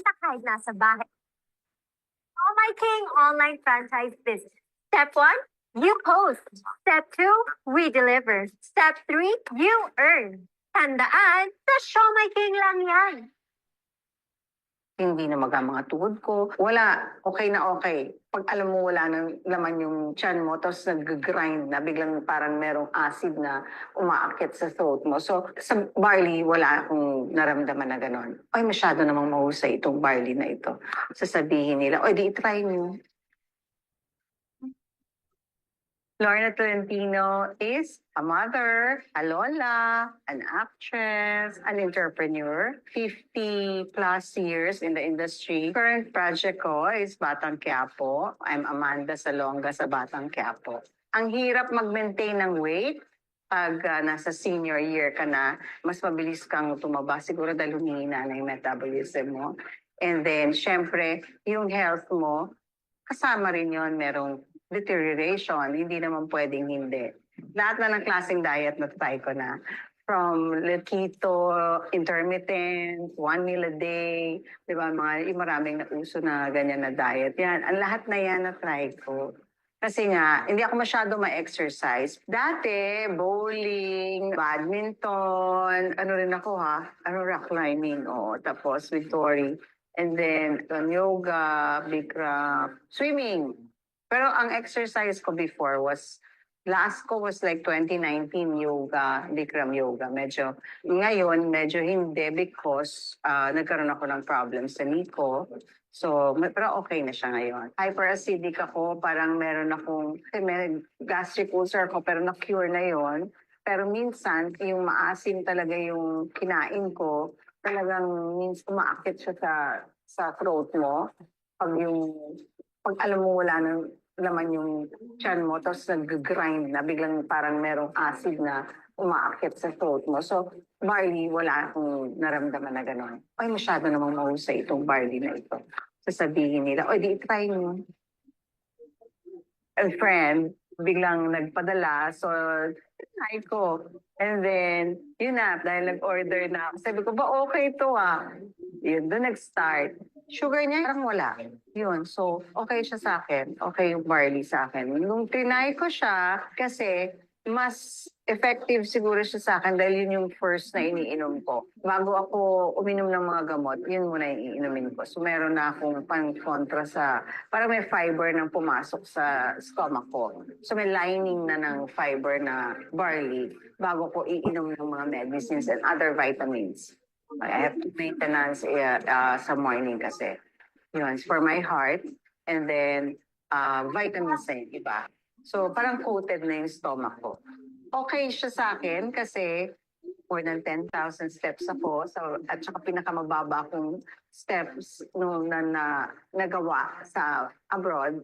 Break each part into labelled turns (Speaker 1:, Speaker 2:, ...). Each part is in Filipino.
Speaker 1: kita kahit nasa bahay. Oh my King online franchise business. Step 1, you post. Step 2, we deliver. Step 3, you earn. Tandaan, sa Show My King lang yan.
Speaker 2: Hindi na mga tuhod ko. Wala, okay na okay. Pag alam mo wala nang laman yung tiyan mo, tapos nag-grind na, biglang parang merong acid na umaakit sa throat mo. So, sa barley, wala akong naramdaman na gano'n. Ay, masyado namang mahusay itong barley na ito. Sasabihin nila, o di try nyo. Lorna Tolentino is a mother, a lola, an actress, an entrepreneur, 50 plus years in the industry. Current project ko is Batang Quiapo. I'm Amanda Salonga sa Batang Quiapo. Ang hirap mag-maintain ng weight pag nasa senior year ka na, mas mabilis kang tumaba. Siguro dahil humihina na yung metabolism mo. And then, syempre, yung health mo, kasama rin yun, merong deterioration, hindi naman pwedeng hindi. Lahat na ng klaseng diet na try ko na. From keto, intermittent, 1 meal a day, di ba, maraming nauso na ganyan na diet. Yan, ang lahat na yan na try ko. Kasi nga, hindi ako masyado ma-exercise. Dati, bowling, badminton, ano rin ako rock climbing, tapos Victory. And then, yoga, Bikram, swimming. Pero ang exercise ko before last ko was like 2019 yoga, Bikram yoga. Ngayon, medyo hindi because nagkaroon ako ng problems sa knee ko. So, pero okay na siya ngayon. Hyperacidic ako, parang may gastric ulcer ako, pero na-cure na yon. Pero minsan, yung maasim talaga yung kinain ko, talagang umaakit siya sa throat mo. Pag alam mo wala nang laman yung tiyan mo, tapos nag-grind na, biglang parang merong acid na umaakit sa throat mo. So, barley, wala akong naramdaman na gano'n. Ay, masyado namang mahusay itong barley na ito. Sasabihin nila, o di try mo. A friend, biglang nagpadala, so try ko. And then, yun na, dahil nag-order na ako. Sabi ko, ba okay ito Yun, doon nag-start. Sugar niya, parang wala. Yun, so okay siya sa akin. Okay yung barley sa akin. Nung trinay ko siya, kasi mas effective siguro siya sa akin dahil yun yung first na iniinom ko. Bago ako uminom ng mga gamot, yun muna yung iinumin ko. So meron na akong pang-kontra parang may fiber nang pumasok sa stomach ko. So may lining na ng fiber na barley bago ko iinom ng mga medicines and other vitamins. I have to maintenance sa morning kasi. Yun, for my heart. And then, vitamins na yung iba. So, parang coated na yung stomach ko. Okay siya sa akin kasi more than 10,000 steps ako. So, at saka pinakamababa kong steps nung nagawa sa abroad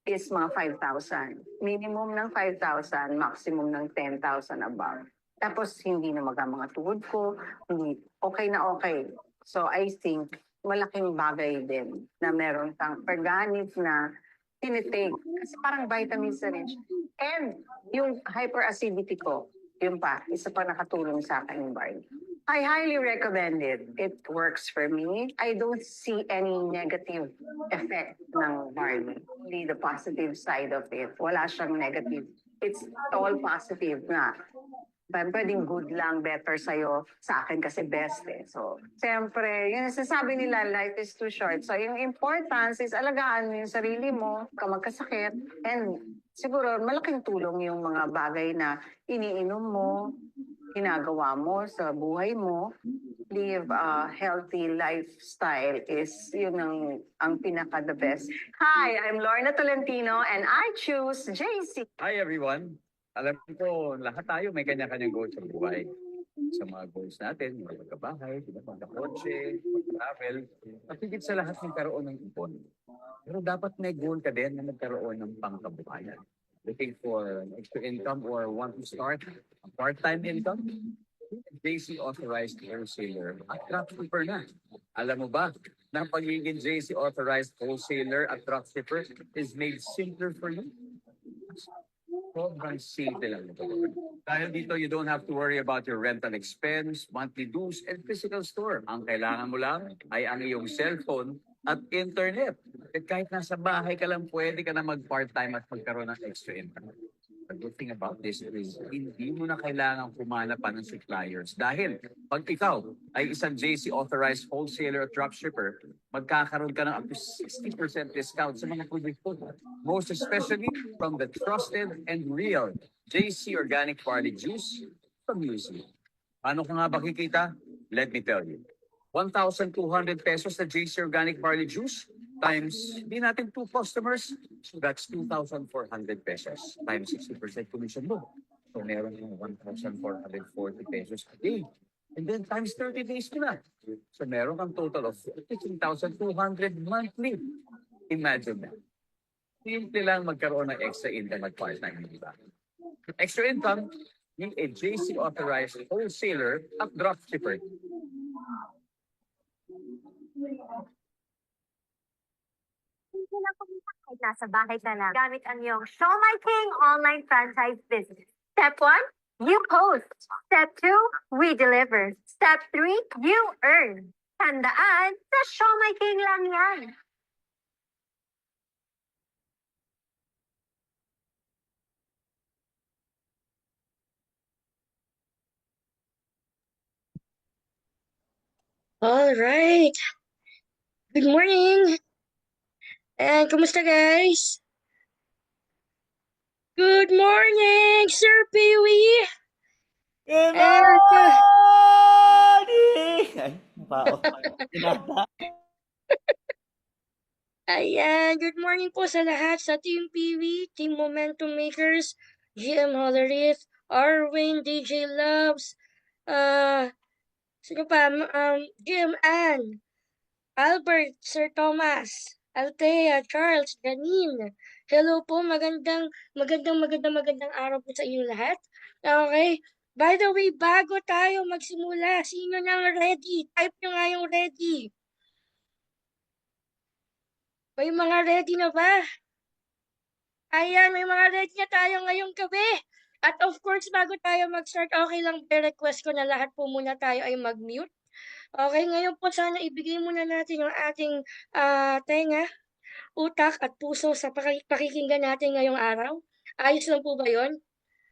Speaker 2: is mga 5,000. Minimum ng 5,000, maximum ng 10,000 above. Tapos hindi na mga tuhod ko, okay na okay. So I think malaking bagay din na meron kang organic na tinitake. Kasi parang vitamins na rin siya. And yung hyperacidity ko, yun pa, isa pa nakatulong sa akin yung barley. I highly recommend it. It works for me. I don't see any negative effect ng barley. Only the positive side of it. Wala siyang negative. It's all positive nga. Pwedeng good lang, better sa'yo, sa akin kasi best So, siyempre, yung nasasabi nila, life is too short. So, yung importance is alagaan mo yung sarili mo, ka magkasakit, and siguro malaking tulong yung mga bagay na iniinom mo, ginagawa mo sa buhay mo. Live a healthy lifestyle is yun ang pinaka-the best. Hi, I'm Lorna Tolentino and I choose JC.
Speaker 3: Hi everyone! Alam ko, lahat tayo may kanya-kanyang goals sa buhay. Sa mga goals natin, mga pagkabahay, pagkakotse, pag-travel, at higit sa lahat magkaroon ng ipon. Pero dapat may goal ka din na magkaroon ng pangkabuhayan. Looking for extra income or want to start a part-time income? JC Authorized Wholesaler at Dropshipper na. Alam mo ba, na pagiging JC Authorized Wholesaler at Dropshipper is made simpler for you? Sobrang simple lang ito. Dahil dito, you don't have to worry about your rental expense, monthly dues, and physical store. Ang kailangan mo lang ay ang iyong cellphone at internet. At kahit nasa bahay ka lang, pwede ka na mag-part-time at magkaroon ng extra income. The good thing about this is hindi mo na kailangan kumanap pa ng suppliers. Dahil pag ikaw ay isang JC authorized wholesaler at dropshipper, magkakaroon ka ng up to 60% discount sa mga produkto. Most especially from the trusted and real JC Organic Barley Juice from UC. Paano ka nga ba kikita? Let me tell you. 1,200 pesos na JC Organic Barley Juice times, hindi natin 2 customers, so that's 2,400 pesos times 60% commission mo. So meron yung 1,440 pesos a day. And then times 30 days mo na. So meron kang total of 15,200 monthly. Imagine that. Simple lang magkaroon ng extra income at part-time, di ba? Extra income, yung a JC authorized wholesaler at dropshipper.
Speaker 1: Hindi lang kumita kahit nasa bahay ka lang. Gamit ang iyong Show My King online franchise business. Step 1, you post. Step 2, we deliver. Step 3, you earn. Tandaan, sa Show My King lang yan.
Speaker 4: All right. Good morning. And kumusta guys? Good morning, Sir Peewee.
Speaker 5: Good
Speaker 4: And
Speaker 5: morning! Ay, bao. Tinata.
Speaker 4: ayan, good morning po sa lahat sa Team Peewee, Team Momentum Makers, GM Hollerith, Arwin, DJ Loves, sino pa? GM Ann, Albert, Sir Thomas, Althea, Charles, Janine. Hello po, magandang araw po sa inyo lahat. Okay. By the way, bago tayo magsimula, sino nang ready? Type nyo nga yung ready. May mga ready na ba? Ayan, may mga ready na tayo ngayong gabi. At of course, bago tayo mag-start, okay lang, request ko na lahat po muna tayo ay mag-mute. Okay, ngayon po sana ibigay muna natin yung ating tenga, utak at puso sa pakikinggan natin ngayong araw. Ayos lang po ba yon?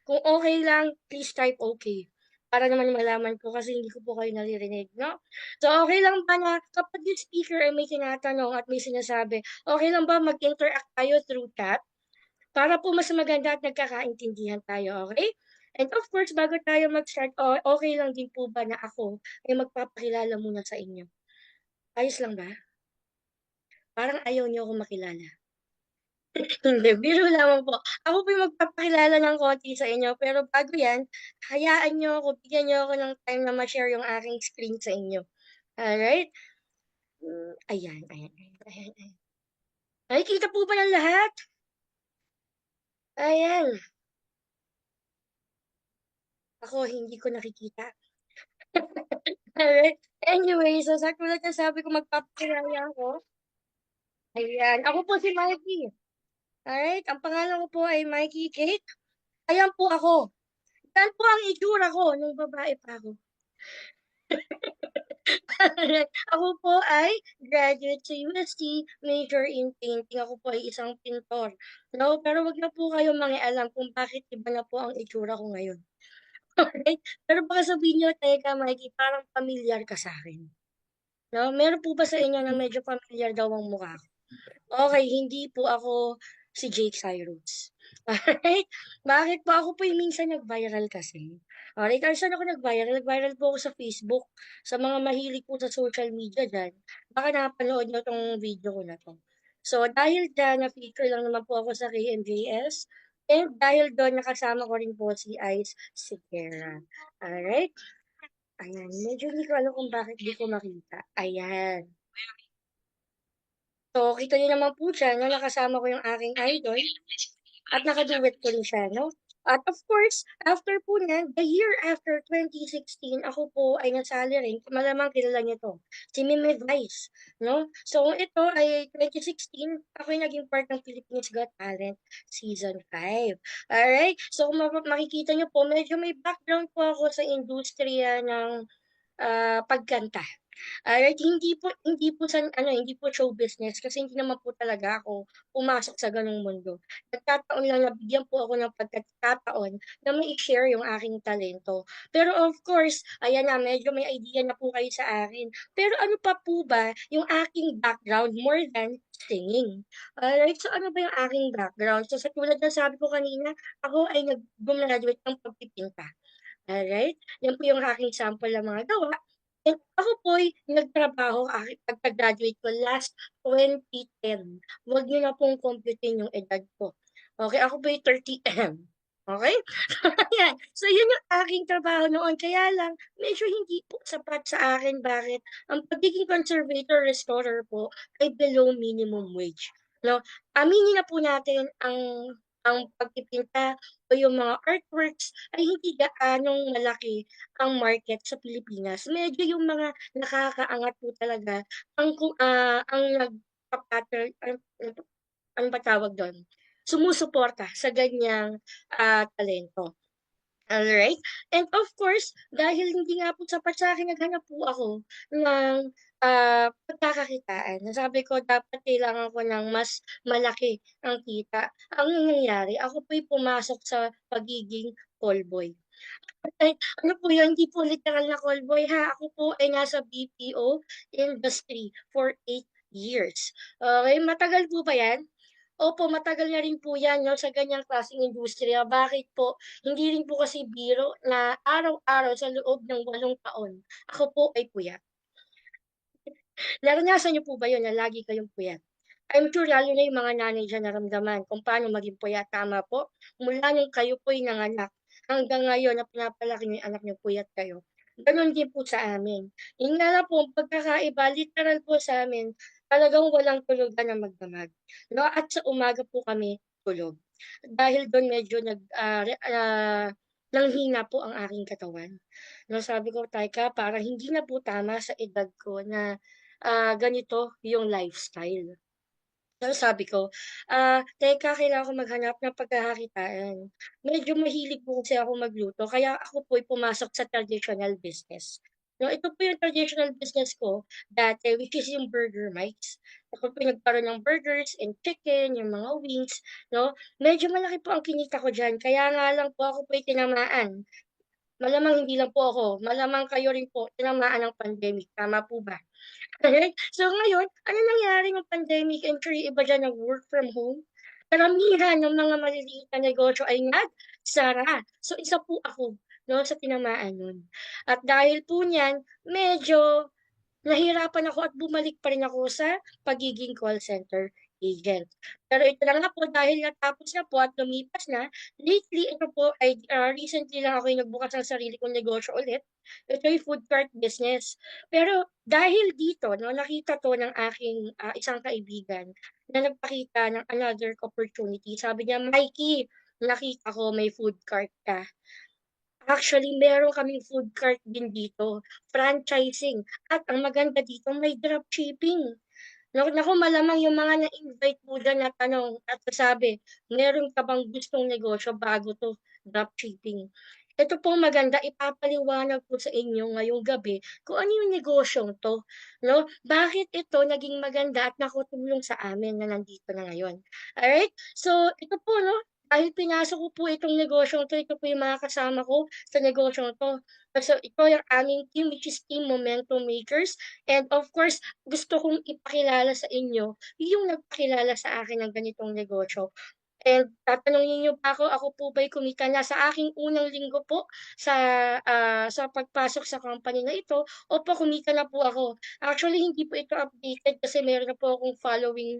Speaker 4: Kung okay lang, please type okay. Para naman malaman ko kasi hindi ko po kayo naririnig, no? So, okay lang ba na kapag yung speaker ay may tinatanong at may sinasabi, okay lang ba mag-interact tayo through chat? Para po mas maganda at nagkakaintindihan tayo, okay? And of course, bago tayo mag-start, okay lang din po ba na ako ay magpapakilala muna sa inyo? Ayos lang ba? Parang ayaw niyo ako makilala. Hindi, biro lamang po. Ako po yung magpapakilala ng konti sa inyo. Pero bago yan, hayaan nyo ako, bigyan nyo ako ng time na ma-share yung aking screen sa inyo. Alright? Ayan, ayan, ayan, ayan, ayan. Nakikita po ba ng lahat? Ayan. Ako, hindi ko nakikita. Alright? Anyway, so sa tulad na sabi ko, magpapakilala ako. Ayan. Ako po si Mikey. Alright? Ang pangalan ko po ay Mikey Kate. Ayan po ako. Yan po ang itsura ko nung babae pa ako. Ako po ay graduate sa UST, major in painting. Ako po ay isang pintor. No, pero wag na po kayo mangialam kung bakit iba na po ang itsura ko ngayon. Alright? Pero baka sabihin nyo, teka Mikey, parang familiar ka sa akin. No, meron po ba sa inyo na medyo familiar daw ang mukha ko? Okay, hindi po ako si Jake Cyrus. Alright? Bakit po? Ako po yung minsan nag-viral kasi. Alright, saan ako nag-viral? Nag-viral po ako sa Facebook. Sa mga mahilig po sa social media dyan, baka napanood nyo tong video ko na to. So, dahil dyan, na-feature lang naman po ako sa KMJS. And dahil doon, nakasama ko rin po si Ice Sigera. Alright? Ayan, medyo hindi ko alam kung bakit di ko makita. Ayan. So, kita niyo naman po dyan, no, nakasama ko yung aking idol at nakaduet ko rin siya, no? At of course, after po niyan, the year after 2016, ako po ay nasali rin, malamang kilala niyo 'to, si Meme Vice, 'no? So ito ay 2016, ako ay naging part ng Philippines Got Talent Season 5. Alright? So kung makikita niyo po, medyo may background po ako sa industriya ng pagkanta. Alright, hindi po sa ano, hindi po show business kasi hindi naman po talaga ako pumasok sa gano'ng mundo. Nagkataon lang na bigyan po ako ng pagkakataon na mai-share yung aking talento. Pero of course, ayan na, medyo may idea na po kayo sa akin. Pero ano pa po ba yung aking background more than singing? Alright, so ano ba yung aking background? So sa tulad ng sabi ko kanina, ako ay gumraduate ng pagpipinta. Alright, yan po yung aking sample ng mga gawa. And ako po'y nagtrabaho pagka-graduate ko last 2010. Huwag niyo na pong computein yung edad ko. Okay, ako po'y 30M. Okay? Ayan. So, yun yung aking trabaho noon. Kaya lang, medyo hindi po sapat sa akin. Bakit? Ang pagiging conservator restorer po ay below minimum wage. No? Aminin na po natin ang pagpipinta o yung mga artworks ay hindi gaanong malaki ang market sa Pilipinas. Medyo yung mga nakakaangat po talaga ang nagpa-pattern ano ba tawag dun, sumusuporta sa ganiyang, talento. Alright? And of course, dahil hindi nga po sapat sa'kin, naghanap po ako ng, pagkakakitaan. Nasabi ko dapat kailangan ko ng mas malaki ang kita. Ang nangyari, ako po'y pumasok sa pagiging callboy. Ay, ano po yun, hindi po literal na callboy ha, ako po ay nasa BPO industry for 8 years. Okey, matagal po ba yan? Opo, matagal na rin po 'yan 'no, sa ganyang klaseng industriya. Bakit po? Hindi rin po kasi biro na araw-araw sa loob ng 8 taon, ako po ay puyat. Naranasan niyo po ba 'yun na lagi kayong puyat? I'm sure lalo na yung mga nanay diyan naramdaman kung paano maging puyat, tama po? Mula nung kayo po'y nanganak hanggang ngayon na pinapalaki niyo yung anak niyo, puyat kayo. Gano'n din po sa amin. Yun nga lang po ang pagkakaiba, literal po sa'min talagang walang tulugan na magdamag 'no, at sa umaga po kami tulog. Dahil dun medyo nanghina po ang aking katawan. 'No, sabi ko, "Teka, parang hindi na po tama sa edad ko na ganito yung lifestyle." So sabi ko, teka kailangan ko maghanap ng pagkakakitaan. Medyo mahilig po kasi ako magluto kaya ako po'y pumasok sa traditional business. 'No, ito po yung traditional business ko dati which is yung Burger Mites. Ako po'y nagkaroon ng burgers and chicken, yung mga wings, 'no. Medyo malaki po ang kinita ko diyan kaya nga lang po ako po'y tinamaan. Malamang hindi lang po ako, malamang kayo rin po tinamaan ng pandemic, tama po ba? Correct. So ngayon, ano nangyari nung pandemic and sure yung iba diyan nag-work from home? Karamihan ng mga maliliit na negosyo ay nagsara. So isa po ako 'no, sa tinamaan nun. At dahil po niyan, medyo nahirapan ako at bumalik pa rin ako sa pagiging call center agent. Pero ito na nga po dahil natapos na po at lumipas na, lately ito po ay, recently lang ako yung nagbukas ng sarili kong negosyo ulit. Ito yung food cart business. Pero dahil dito 'no, nakita 'to ng aking, isang kaibigan na nagpakita ng another opportunity. Sabi niya, "Mikey, nakita ko may food cart ka." Actually, meron kaming food cart din dito, franchising at ang maganda dito may dropshipping. Naku, malamang yung mga na-invite mo diyan na tanong at sasabi, "Meron ka bang gustong negosyo bago 'to, dropshipping?" Ito pong maganda, ipapaliwanag ko sa inyo ngayong gabi kung ano yung negosyong 'to, 'no? Bakit ito naging maganda at nakatulong sa amin na nandito na ngayon. Alright? So, ito po 'no, dahil pinasok ko po itong negosyong 'to, ito po yung mga kasama ko sa negosyong 'to. So, ito yung aming team which is Team Momentum Makers and of course gusto kong ipakilala sa inyo yung nagpakilala sa akin ng ganitong negosyo. And tatanungin niyo pa ako po ba'y kumita na? Sa aking unang linggo po sa pagpasok sa company na ito, opo kumita na po ako. Actually hindi po ito updated kasi meron na po akong following,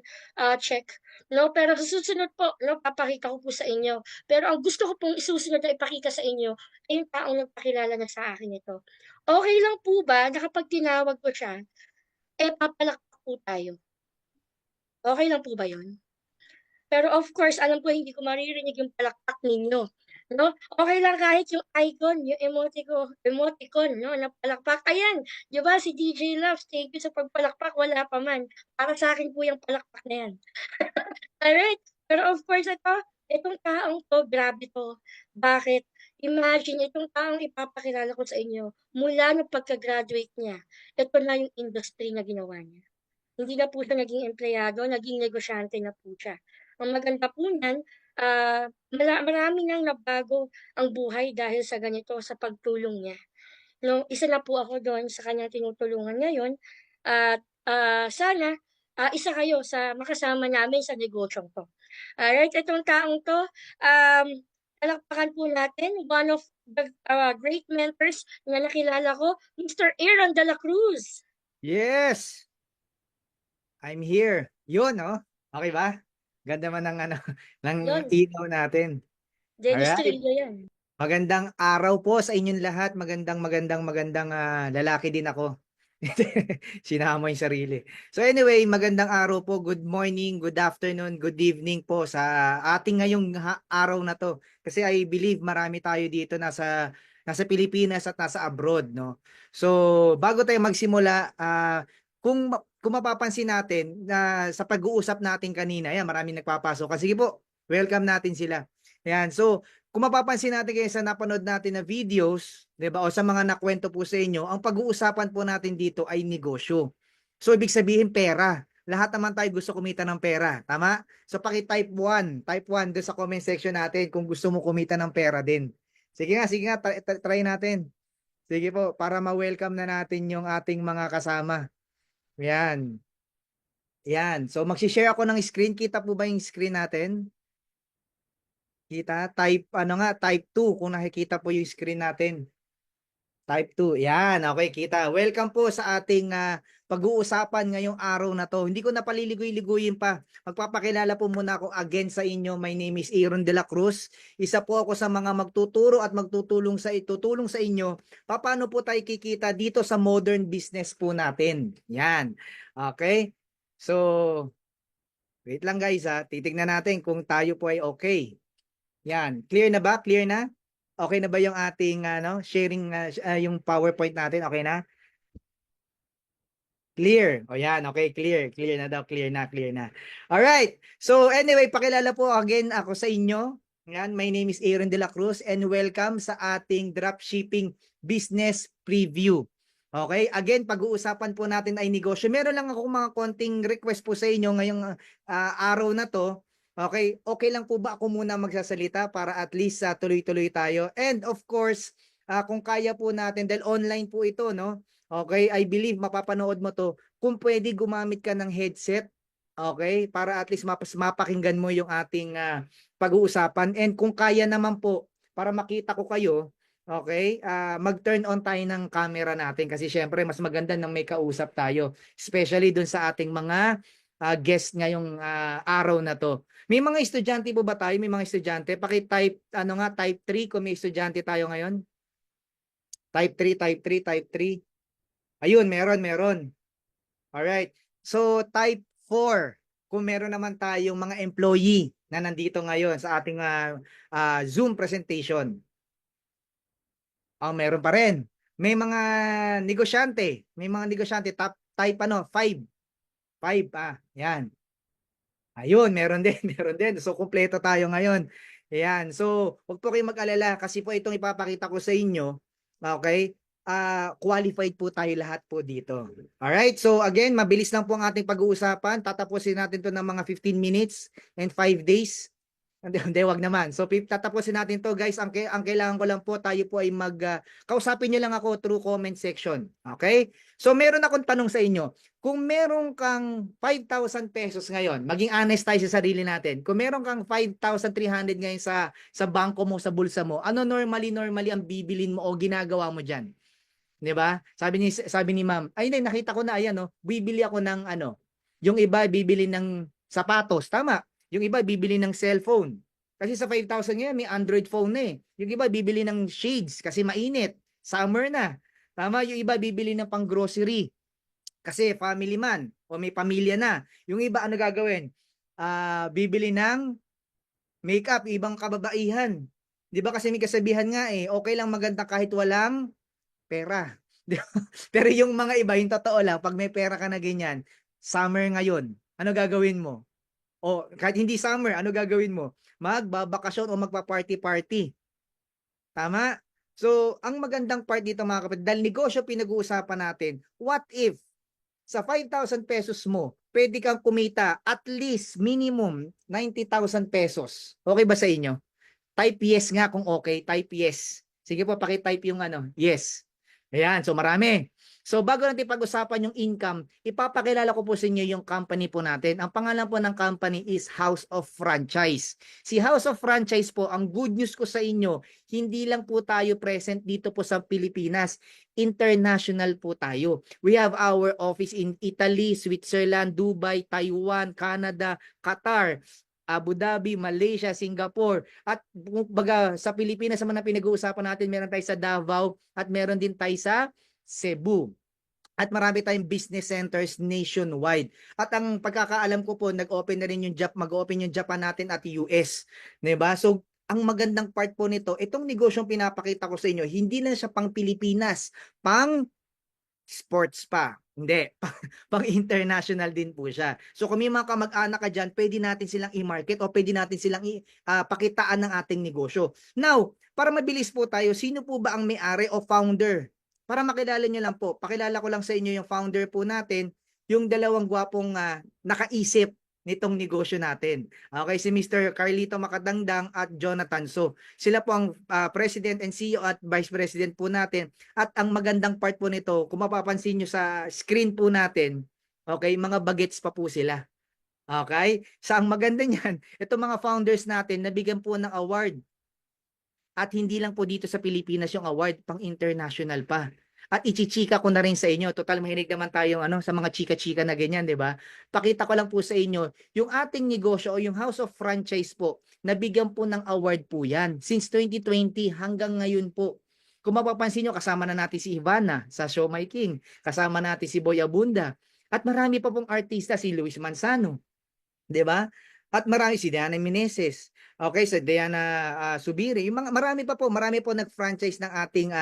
Speaker 4: check 'no, pero sa susunod po 'no, papakita ko po sa inyo. Pero ang gusto ko pong isusunod na ipakita sa inyo ay yung taong nagpakilala na sa akin nito. Okey lang po ba na kapag tinawag ko siya, papalakpak po tayo? Okey lang po ba yun? Pero of course, alam ko hindi ko maririnig yung palakpak ninyo, No? Okay lang kahit yung icon, yung emoticon, no, na palakpak. Ayan, 'di ba si DJ Loves, thank you sa pagpalakpak, wala pa man. Para sa akin po yung palakpak na yan. Alright, pero of course itong taong 'to, grabe 'to. Bakit? Imagine itong taong ipapakilala ko sa inyo, mula nung pagka-graduate niya, ito na yung industry na ginawa niya. Hindi na po siya naging empleyado, naging negosyante na po siya. Ang maganda po niyan, marami nang nabago ang buhay dahil sa ganito, sa pagtulong niya. No, isa na po ako doon sa kanyang tinutulungan ngayon at sana isa kayo sa makasama namin sa negosyong 'to. Alright, itong taong 'to, palakpakan po natin one of the great mentors na nakilala ko, Mr. Aaron de la Cruz.
Speaker 6: Yes, I'm here. Yun, oh. Okay ba? Ganda man ng ano, ng
Speaker 4: Yun,
Speaker 6: ilaw natin.
Speaker 4: Dennis
Speaker 6: Alright.
Speaker 4: Trillo yan.
Speaker 6: Magandang araw po sa inyong lahat. Magandang lalaki din ako. Sinama yung sarili. So anyway, magandang araw po. Good morning, good afternoon, good evening po sa ating ngayong araw na to. Kasi I believe marami tayo dito nasa Pilipinas at nasa abroad, no. So bago tayo magsimula, kung mapapansin natin na sa pag-uusap natin kanina, yan maraming nagpapasok. Sige po, welcome natin sila. Yan. So kung mapapansin natin kayo sa napanood natin na videos, 'di ba? O sa mga nakwento po sa inyo, ang pag-uusapan po natin dito ay negosyo. So ibig sabihin pera. Lahat naman tayo gusto kumita ng pera, tama? So paki-type 1 doon sa comment section natin kung gusto mo kumita ng pera din. Sige nga, try natin. Sige po, para ma-welcome na natin yung ating mga kasama. Yan. Yan. So magsi-share ako ng screen. Kita po ba yung screen natin? Kita, type 2 kung nakikita po yung screen natin. Type 2. Yan, okay, kita. Welcome po sa ating pag-uusapan ngayong araw na to. Hindi ko na paliligoy-ligoyin pa. Magpapakilala po muna ako again sa inyo. My name is Aaron de la Cruz. Isa po ako sa mga magtuturo at tutulong sa inyo paano po tayo kikita dito sa modern business po natin. Yan. Okay? So, wait lang guys ha. Titignan natin kung tayo po ay okay. Yan, clear na ba? Clear na? Okay na ba yung ating sharing yung PowerPoint natin? Okay na? Clear. O yan, okay, clear. Clear na daw, clear na. All right. So anyway, pakilala po again ako sa inyo. Yan, my name is Aaron de la Cruz and welcome sa ating dropshipping business preview. Okay, again, pag-uusapan po natin ay negosyo. Meron lang ako mga konting request po sa inyo ngayong araw na to. Okay, okay lang po ba ako muna magsasalita para at least tuloy-tuloy tayo? And of course, kung kaya po natin, dahil online po ito, no? Okay, I believe mapapanood mo to. Kung pwede gumamit ka ng headset, okay, para at least mapakinggan mo yung ating pag-uusapan. And kung kaya naman po, para makita ko kayo, okay, mag-turn on tayo ng camera natin kasi syempre mas maganda nang may kausap tayo, especially dun sa ating mga guest ngayong araw na to. May mga estudyante po ba tayo? May mga estudyante? Paki-type, type 3 kung may estudyante tayo ngayon. Type 3. Ayun, meron. Alright. So, type 4. Kung meron naman tayong mga employee na nandito ngayon sa ating Zoom presentation. Meron pa rin. May mga negosyante. Type 5. 5, yan. Ayun, meron din. So, kumpleto tayo ngayon. Ayan. So, huwag po kayong mag-alala kasi po itong ipapakita ko sa inyo. Okay? Qualified po tayo lahat po dito. Alright? So, again, mabilis lang po ang ating pag-uusapan. Tatapusin natin to ng mga 15 minutes and 5 days. Hindi, wag naman. So, tatapusin natin to guys. Ang kailangan ko lang po, tayo po ay kausapin nyo lang ako through comment section. Okay? So, meron akong tanong sa inyo. Kung meron kang 5,000 pesos ngayon, maging honest tayo sa sarili natin. Kung meron kang 5,300 ngayon sa bangko mo, sa bulsa mo, ano normally ang bibilin mo o ginagawa mo dyan? 'Di ba? Sabi ni ma'am, ay hindi, nakita ko na, ayan, no, bibili ako ng yung iba bibili ng sapatos, tama? Yung iba bibili ng cellphone. Kasi sa 5,000 ngayon may Android phone na eh. Yung iba bibili ng shades kasi mainit, summer na. Tama? Yung iba bibili ng pang-grocery kasi family man o may pamilya na. Yung iba ano gagawin? Bibili ng makeup, ibang kababaihan. 'Di ba kasi may kasabihan nga eh, okay lang maganda kahit walang pera. 'Di ba? Pero yung mga iba, yung totoo lang, pag may pera ka na ganyan, summer ngayon, ano gagawin mo? O kahit hindi summer, ano gagawin mo? Magbabakasyon o magpa-party-party. Tama? So, ang magandang part dito mga kapatid, dahil negosyo pinag-uusapan natin, what if sa 5,000 pesos mo, pwede kang kumita at least minimum 90,000 pesos. Okay ba sa inyo? Type yes nga kung okay, type yes. Sige po, paki-type yung ano, yes. Ayan, so marami. So bago natin pag-usapan yung income, ipapakilala ko po sa inyo yung company po natin. Ang pangalan po ng company is House of Franchise. Si House of Franchise po, ang good news ko sa inyo, hindi lang po tayo present dito po sa Pilipinas, international po tayo. We have our office in Italy, Switzerland, Dubai, Taiwan, Canada, Qatar, Abu Dhabi, Malaysia, Singapore, at baga sa Pilipinas naman na pinag-uusapan natin, meron tayo sa Davao at meron din tayo sa Cebu. At marami tayong business centers nationwide. At ang pagkakaalam ko po, nag-open na rin yung mag-open yung Japan natin at US. 'Di ba? So, ang magandang part po nito, itong negosyong pinapakita ko sa inyo, hindi lang siya pang Pilipinas, pang sports pa. Hindi. Pang international din po siya. So kung may mga kamag-anak ka dyan, pwede natin silang i-market o pwede natin silang pakitaan ng ating negosyo. Now, para mabilis po tayo, sino po ba ang may-ari o founder? Para makilala nyo lang po, pakilala ko lang sa inyo yung founder po natin, yung dalawang gwapong nakaisip nitong negosyo natin. Okay, si Mr. Carlito Makadangdang at Jonathan So. Sila po ang President and CEO at Vice President po natin. At ang magandang part po nito, kung mapapansin nyo sa screen po natin, okay, mga bagets pa po sila. Okay? Sa ang maganda niyan, itong mga founders natin, nabigyan po ng award. At hindi lang po dito sa Pilipinas yung award, pang international pa. At ichichika ko na rin sa inyo. Total mahilig naman tayo sa mga chika-chika na ganyan, 'di ba? Pakita ko lang po sa inyo, yung ating negosyo o yung House of Franchise po, nabigyan po ng award po 'yan since 2020 hanggang ngayon po. Kung mapapansin nyo, kasama na natin si Ivana sa Show My King, kasama natin si Boy Abunda, at marami pa pong artista, si Luis Manzano, 'di ba? At marami si Diana Meneses. Okay, so Diana Subiri, yung mga marami po nag-franchise ng ating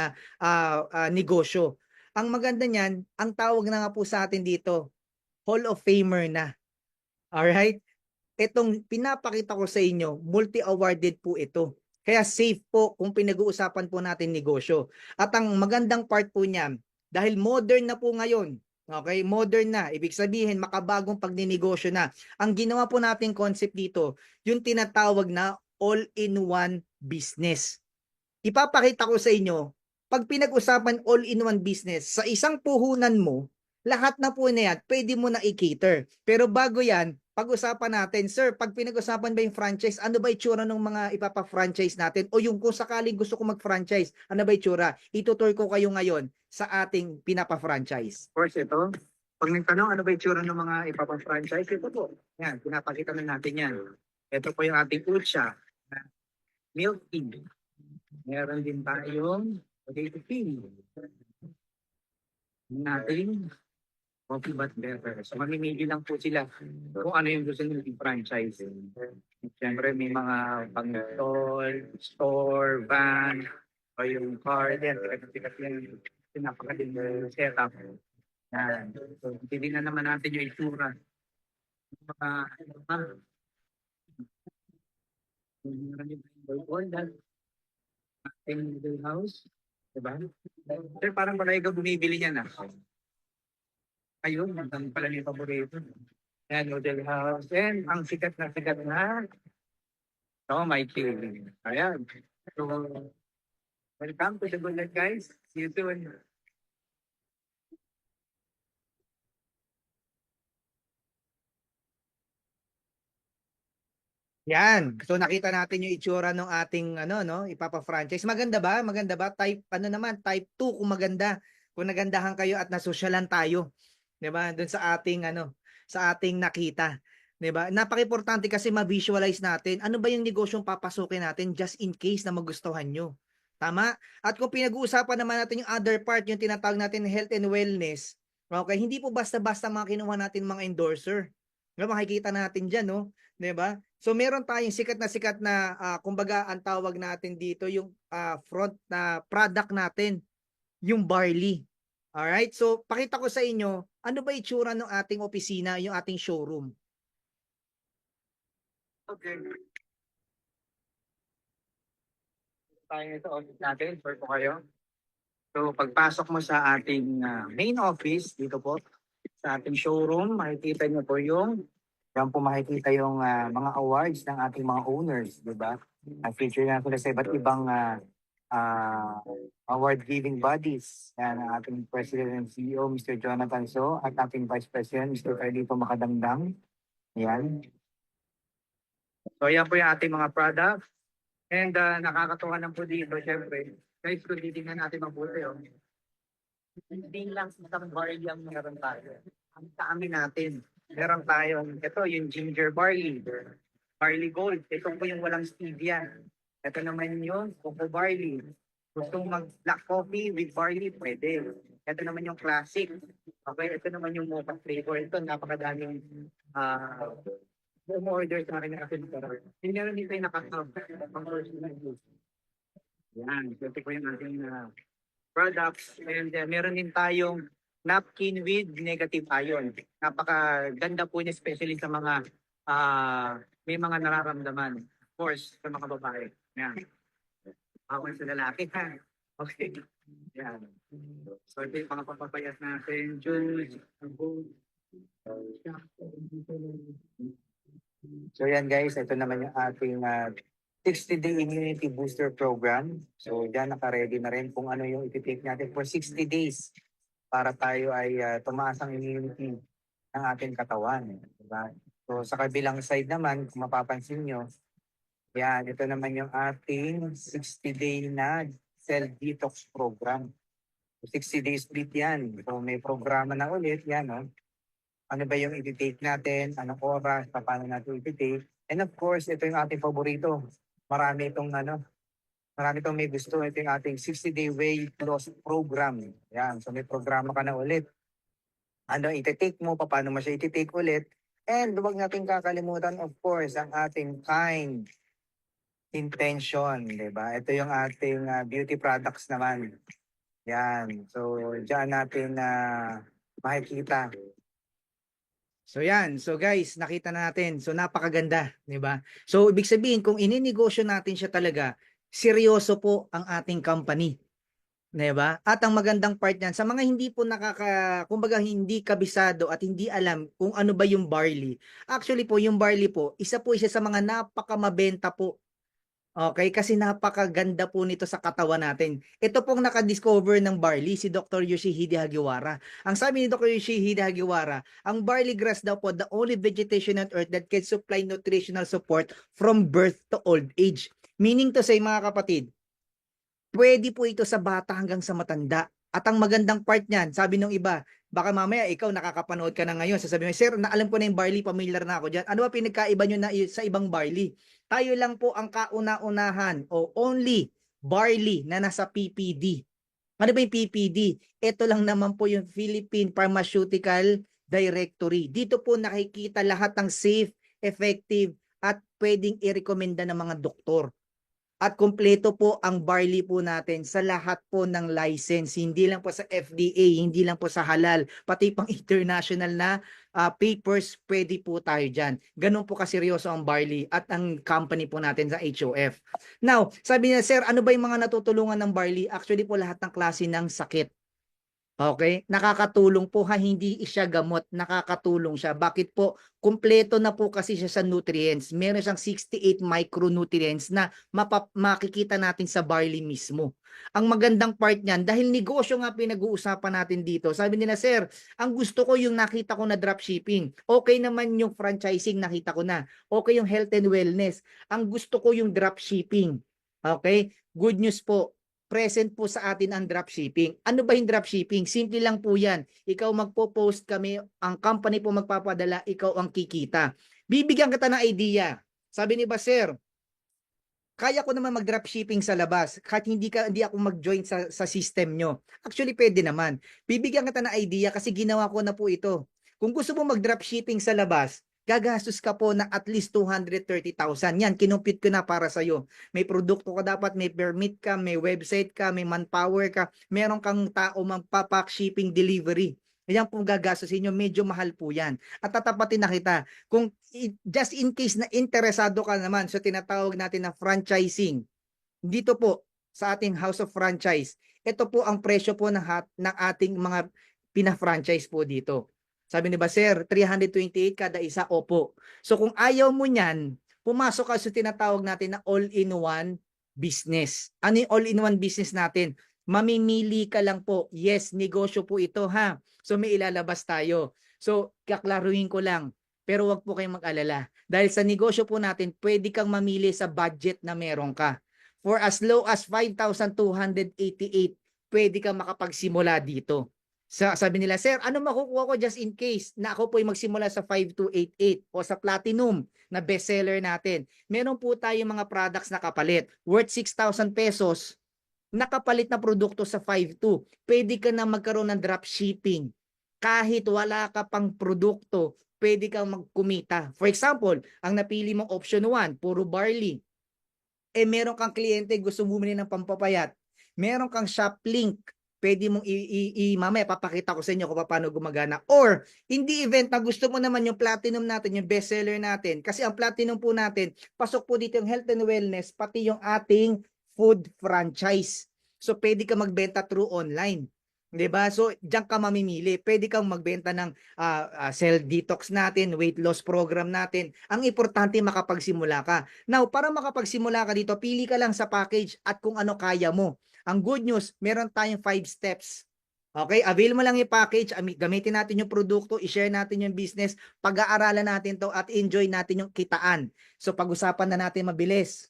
Speaker 6: negosyo. Ang maganda niyan, ang tawag na nga po sa atin dito, Hall of Famer na. Alright? Itong pinapakita ko sa inyo, multi-awarded po ito. Kaya safe po kung pinag-uusapan po natin negosyo. At ang magandang part po niyan, dahil modern na po ngayon, okay, modern na, ibig sabihin makabagong pagninegosyo na. Ang ginawa po nating concept dito, yung tinatawag na all-in-one business. Ipapakita ko sa inyo, pag pinag-usapan all-in-one business, sa isang puhunan mo, lahat na po na yan, pwede mo na i-cater. Pero bago yan, pag-usapan natin, sir, pag pinag-usapan ba yung franchise, ano ba itsura ng mga ipapa-franchise natin? O yung kung sakaling gusto ko mag-franchise, ano ba itsura? Itutur ko kayo ngayon sa ating pinapa-franchise.
Speaker 7: Of course, ito. Pag nagtanong, ano ba itsura ng mga ipapang-franchise? Ito po. Yan, pinapakita na natin yan. Ito po yung ating Ulcha. Milk tea. Meron din tayong potato tea. Natin coffee but better. So, mamimili lang po sila kung ano yung gusto nila i-franchise. Siyempre, may mga pang-stall, store, van, o yung car. Yan, sikat yan. Napakading setup. Yan. So, titignan naman natin yung itsura. Ating middle house. Diba? Sir, parang pala ikaw bumibili niya na. Ayun, ang pala niya paborito. Yan, middle house. And ang sikat na oh, my king. Ayan. So, welcome to the Good Luck, guys. See you soon.
Speaker 6: Yan. So nakita natin yung itsura ng ating ipapa-franchise. Maganda ba? Maganda ba? Type type 2 kung maganda. Kung nagandahan kayo at nasosyalan tayo, 'di ba? Doon sa ating sa ating nakita, 'di ba? Napaka-importante kasi ma-visualize natin ano ba yung negosyong papasukin natin just in case na magustuhan nyo. Tama? At kung pinag-uusapan naman natin yung other part, yung tinatawag natin health and wellness, okay, hindi po basta-basta mga kinuha natin mga endorser. Makikita natin diyan, no? 'Di ba? So meron tayong sikat na kumbaga ang tawag natin dito yung front na product natin, yung barley. Alright? So pakita ko sa inyo, ano ba itsura ng ating opisina, yung ating showroom?
Speaker 7: Okay. Tayo ito office natin, sure po kayo. So pagpasok mo sa ating main office, dito po, sa ating showroom, makikita nyo po yan po makikita yung mga awards ng ating mga owners, di ba? Feature na sila sa iba't ibang award-giving bodies. Yan ang ating President and CEO, Mr. Jonathan So, at ating Vice President, Mr. Carlito Macadamdam. Yan. So yan po yung ating mga products. And nakakatuwa lang po dito, syempre. Guys, kung titingnan natin mabuti, hindi lang sa barley ang meron tayo. Ang dami natin. Meron tayong, ito yung ginger barley. Barley gold. Ito po yung walang stevia. Ito naman yung cocoa barley. Gusto mag black coffee with barley, pwede. Ito naman yung classic. Okay, ito naman yung mocha flavor. Ito, napakadaming order sa akin na kasi hindi na rin tayo nakasab pang personal use. Yan, ito po yung ating products. And meron din tayong napkin with negative ion. Napakaganda po niya, especially sa mga may mga nararamdaman. Of course, sa mga babae. Yan. Ako sa lalaki. Okay. Yan. So ito yung mga papapayas natin. Juice. So yan guys, ito naman yung ating 60-day immunity booster program. So dyan naka-ready na rin kung ano yung iti-take natin for 60 days para tayo ay tumaas ang immunity ng ating katawan. Diba? So sa kabilang side naman, kung mapapansin nyo, yan, ito naman yung ating 60-day na cell detox program. 60 days split yan. So may programa na ulit, yan no? Ano ba yung iti-take natin, anong oras, paano natin iti-take. And of course, ito yung ating paborito. Marami itong may gusto. Ito yung ating 60-day weight loss program. Yan, so may programa ka na ulit. Ano iti-take mo, paano mo siya iti-take ulit. And huwag natin kakalimutan, of course, ang ating kind intention, di ba? Ito yung ating beauty products naman. Yan, so diyan natin makikita.
Speaker 6: So yan. So guys, nakita na natin. So napakaganda, 'di ba? So ibig sabihin kung ininegosyo natin siya talaga, seryoso po ang ating company. 'Di ba? At ang magandang part niyan sa mga hindi po kumbaga hindi kabisado at hindi alam kung ano ba yung barley. Actually po, yung barley po, isa sa mga napakamabenta po. Okay, kasi napakaganda po nito sa katawan natin. Ito pong nakadiscover ng barley, si Dr. Yoshihide Hagiwara. Ang sabi ni Dr. Yoshihide Hagiwara, ang barley grass daw po, the only vegetation on earth that can supply nutritional support from birth to old age. Meaning to say, mga kapatid, pwede po ito sa bata hanggang sa matanda. At ang magandang part niyan, sabi nung iba, baka mamaya ikaw nakakapanood ka na ngayon, sasabihin mo, sir, alam ko na yung barley, familiar na ako dyan. Ano ba pinagkaiba nyo na sa ibang barley? Tayo lang po ang kauna-unahan o only barley na nasa PPD. Ano ba yung PPD? Ito lang naman po yung Philippine Pharmaceutical Directory. Dito po nakikita lahat ng safe, effective, at pwedeng i-recommenda ng mga doktor. At kumpleto po ang barley po natin sa lahat po ng license. Hindi lang po sa FDA, hindi lang po sa halal, pati pang international na papers, pwede po tayo dyan. Ganun po kaseryoso ang barley at ang company po natin sa HOF. Now, sabi niya, sir, ano ba yung mga natutulungan ng barley? Actually po lahat ng klase ng sakit. Okay? Nakakatulong po ha, hindi siya gamot, nakakatulong siya. Bakit po? Kumpleto na po kasi siya sa nutrients. Meron siyang 68 micronutrients na makikita natin sa barley mismo. Ang magandang part niyan, dahil negosyo nga pinag-uusapan natin dito, sabi nila, sir, ang gusto ko yung nakita ko na dropshipping. Okay naman yung franchising, nakita ko na. Okay yung health and wellness. Ang gusto ko yung dropshipping. Okay? Good news po. Present po sa atin ang dropshipping. Ano ba yung dropshipping? Simple lang po yan. Ikaw magpo-post kami, ang company po magpapadala, ikaw ang kikita. Bibigyan kita ng idea. Sabi ni ba, sir, kaya ko naman mag-dropshipping sa labas kahit hindi ako mag-join sa system nyo. Actually, pwede naman. Bibigyan kita ng idea kasi ginawa ko na po ito. Kung gusto mo mag-dropshipping sa labas, gagastos ka po ng at least 230,000. Yan, kinumpit ko na para sa'yo. May produkto ka dapat, may permit ka, may website ka, may manpower ka, meron kang tao magpapack, shipping, delivery. Yan po gagastusin nyo, medyo mahal po yan. At tatapatin na kita, kung just in case na interesado ka naman sa tinatawag natin na franchising, dito po sa ating House of Franchise, ito po ang presyo po ng ating mga pina-franchise po dito. Sabi ni ba, sir, 328 kada isa, opo. So kung ayaw mo niyan, pumasok ka sa tinatawag natin na all-in-one business. Ano yung all-in-one business natin? Mamimili ka lang po. Yes, negosyo po ito ha. So may ilalabas tayo. So kaklaruhin ko lang. Pero wag po kayong mag-alala. Dahil sa negosyo po natin, pwede kang mamili sa budget na meron ka. For as low as 5,288, pwede kang makapagsimula dito. Sabi nila, sir, ano makukuha ko just in case na ako po ay magsimula sa 5288 o sa Platinum na bestseller natin? Meron po tayong mga products na kapalit worth 6,000 pesos. Nakapalit na produkto sa 52. Pwede ka na magkaroon ng drop shipping. Kahit wala ka pang produkto, pwede kang magkumita. For example, ang napili mong option 1, puro barley. Meron kang kliyente gusto bumili ng pampapayat. Meron kang shop link. Pwede mong mamaya papakita ko sa inyo kung paano gumagana. Or, hindi event na gusto mo naman yung Platinum natin, yung bestseller natin. Kasi ang Platinum po natin, pasok po dito yung health and wellness, pati yung ating food franchise. So, pwede ka magbenta through online. 'Di ba? So, diyan ka mamimili. Pwede kang magbenta ng cell detox natin, weight loss program natin. Ang importante makapagsimula ka. Now, para makapagsimula ka dito, pili ka lang sa package at kung ano kaya mo. Ang good news, meron tayong 5 steps. Okay, avail mo lang yung package, gamitin natin yung produkto, i-share natin yung business, pag-aaralan natin to at enjoy natin yung kitaan. So pag-usapan na natin mabilis.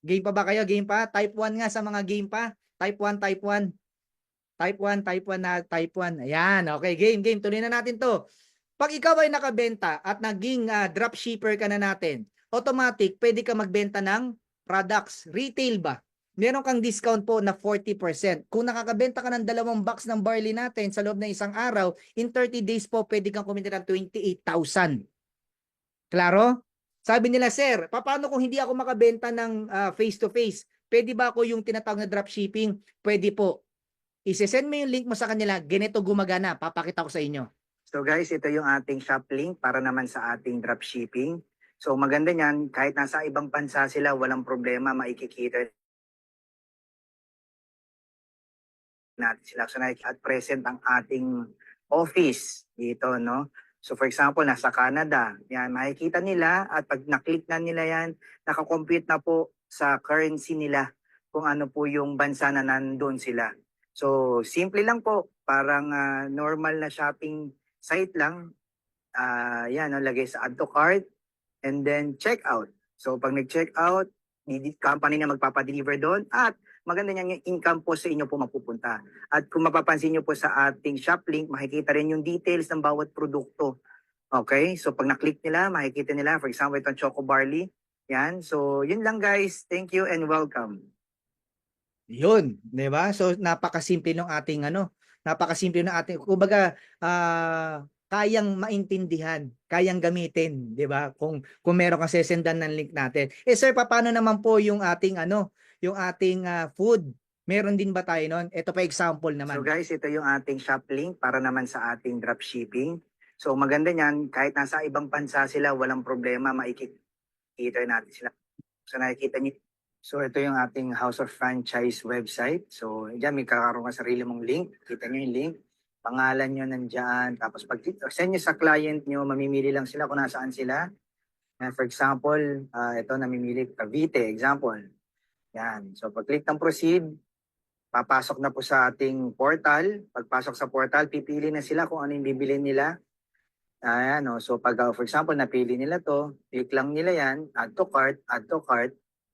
Speaker 6: Game pa ba kayo? Game pa? Type 1 nga sa mga game pa. Type 1, type 1. Type 1, type 1 na type 1. Ayan, okay, game. Tuloy na natin to. Pag ikaw ay nakabenta at naging dropshipper ka na natin, automatic, pwede ka magbenta ng products. Retail ba? Meron kang discount po na 40%. Kung nakakabenta ka ng 2 box ng barley natin sa loob ng isang araw, in 30 days po, pwede kang kumita ng 28,000. Klaro? Sabi nila, sir, paano kung hindi ako makabenta ng face-to-face? Pwede ba ako yung tinatawag na dropshipping? Pwede po. I-send mo yung link mo sa kanila, ganito gumagana. Papakita ko sa inyo.
Speaker 7: So guys, ito yung ating shop link para naman sa ating dropshipping. So maganda niyan, kahit nasa ibang bansa sila, walang problema, maikikita natin sila. So at present ang ating office dito, no? So for example, nasa Canada, yan, makikita nila at pag naklik na nila yan, nakakompute na po sa currency nila kung ano po yung bansa na nandun sila. So simple lang po, parang normal na shopping site lang. Yan, lagay sa add to cart and then check out. So pag nag-check out, company na magpapadeliver doon at maganda niyan yung income po sa inyo po mapupunta. At kung mapapansin nyo po sa ating shop link, makikita rin yung details ng bawat produkto. Okay? So pag na-click nila, makikita nila, for example, itong Choco Barley. Yan. So yun lang guys. Thank you and welcome.
Speaker 6: Yun, 'di ba? So napakasimple ng ating napakasimple ng ating kumbaga kayang maintindihan, kayang gamitin, 'di ba? Kung meron kang sesendan ng link natin. Sir, paano naman po yung ating yung ating food? Meron din ba tayo noon? Ito pa example naman.
Speaker 7: So guys, ito yung ating shop link para naman sa ating dropshipping. So maganda niyan, kahit nasa ibang bansa sila, walang problema, maikikita natin sila. So nakikita niyo. So ito yung ating House of Franchise website. So diyan may kakaroon ka sarili mong link. Kita niyo yung link. Pangalan nyo nandyan. Tapos pag send nyo sa client nyo, mamimili lang sila kung nasaan sila. For example, ito namimili Cavite, example. Yan. So pag click ng proceed, papasok na po sa ating portal. Pagpasok sa portal, pipili na sila kung ano yung bibili nila. Ayan, so pag for example, napili nila to, click lang nila yan, add to cart.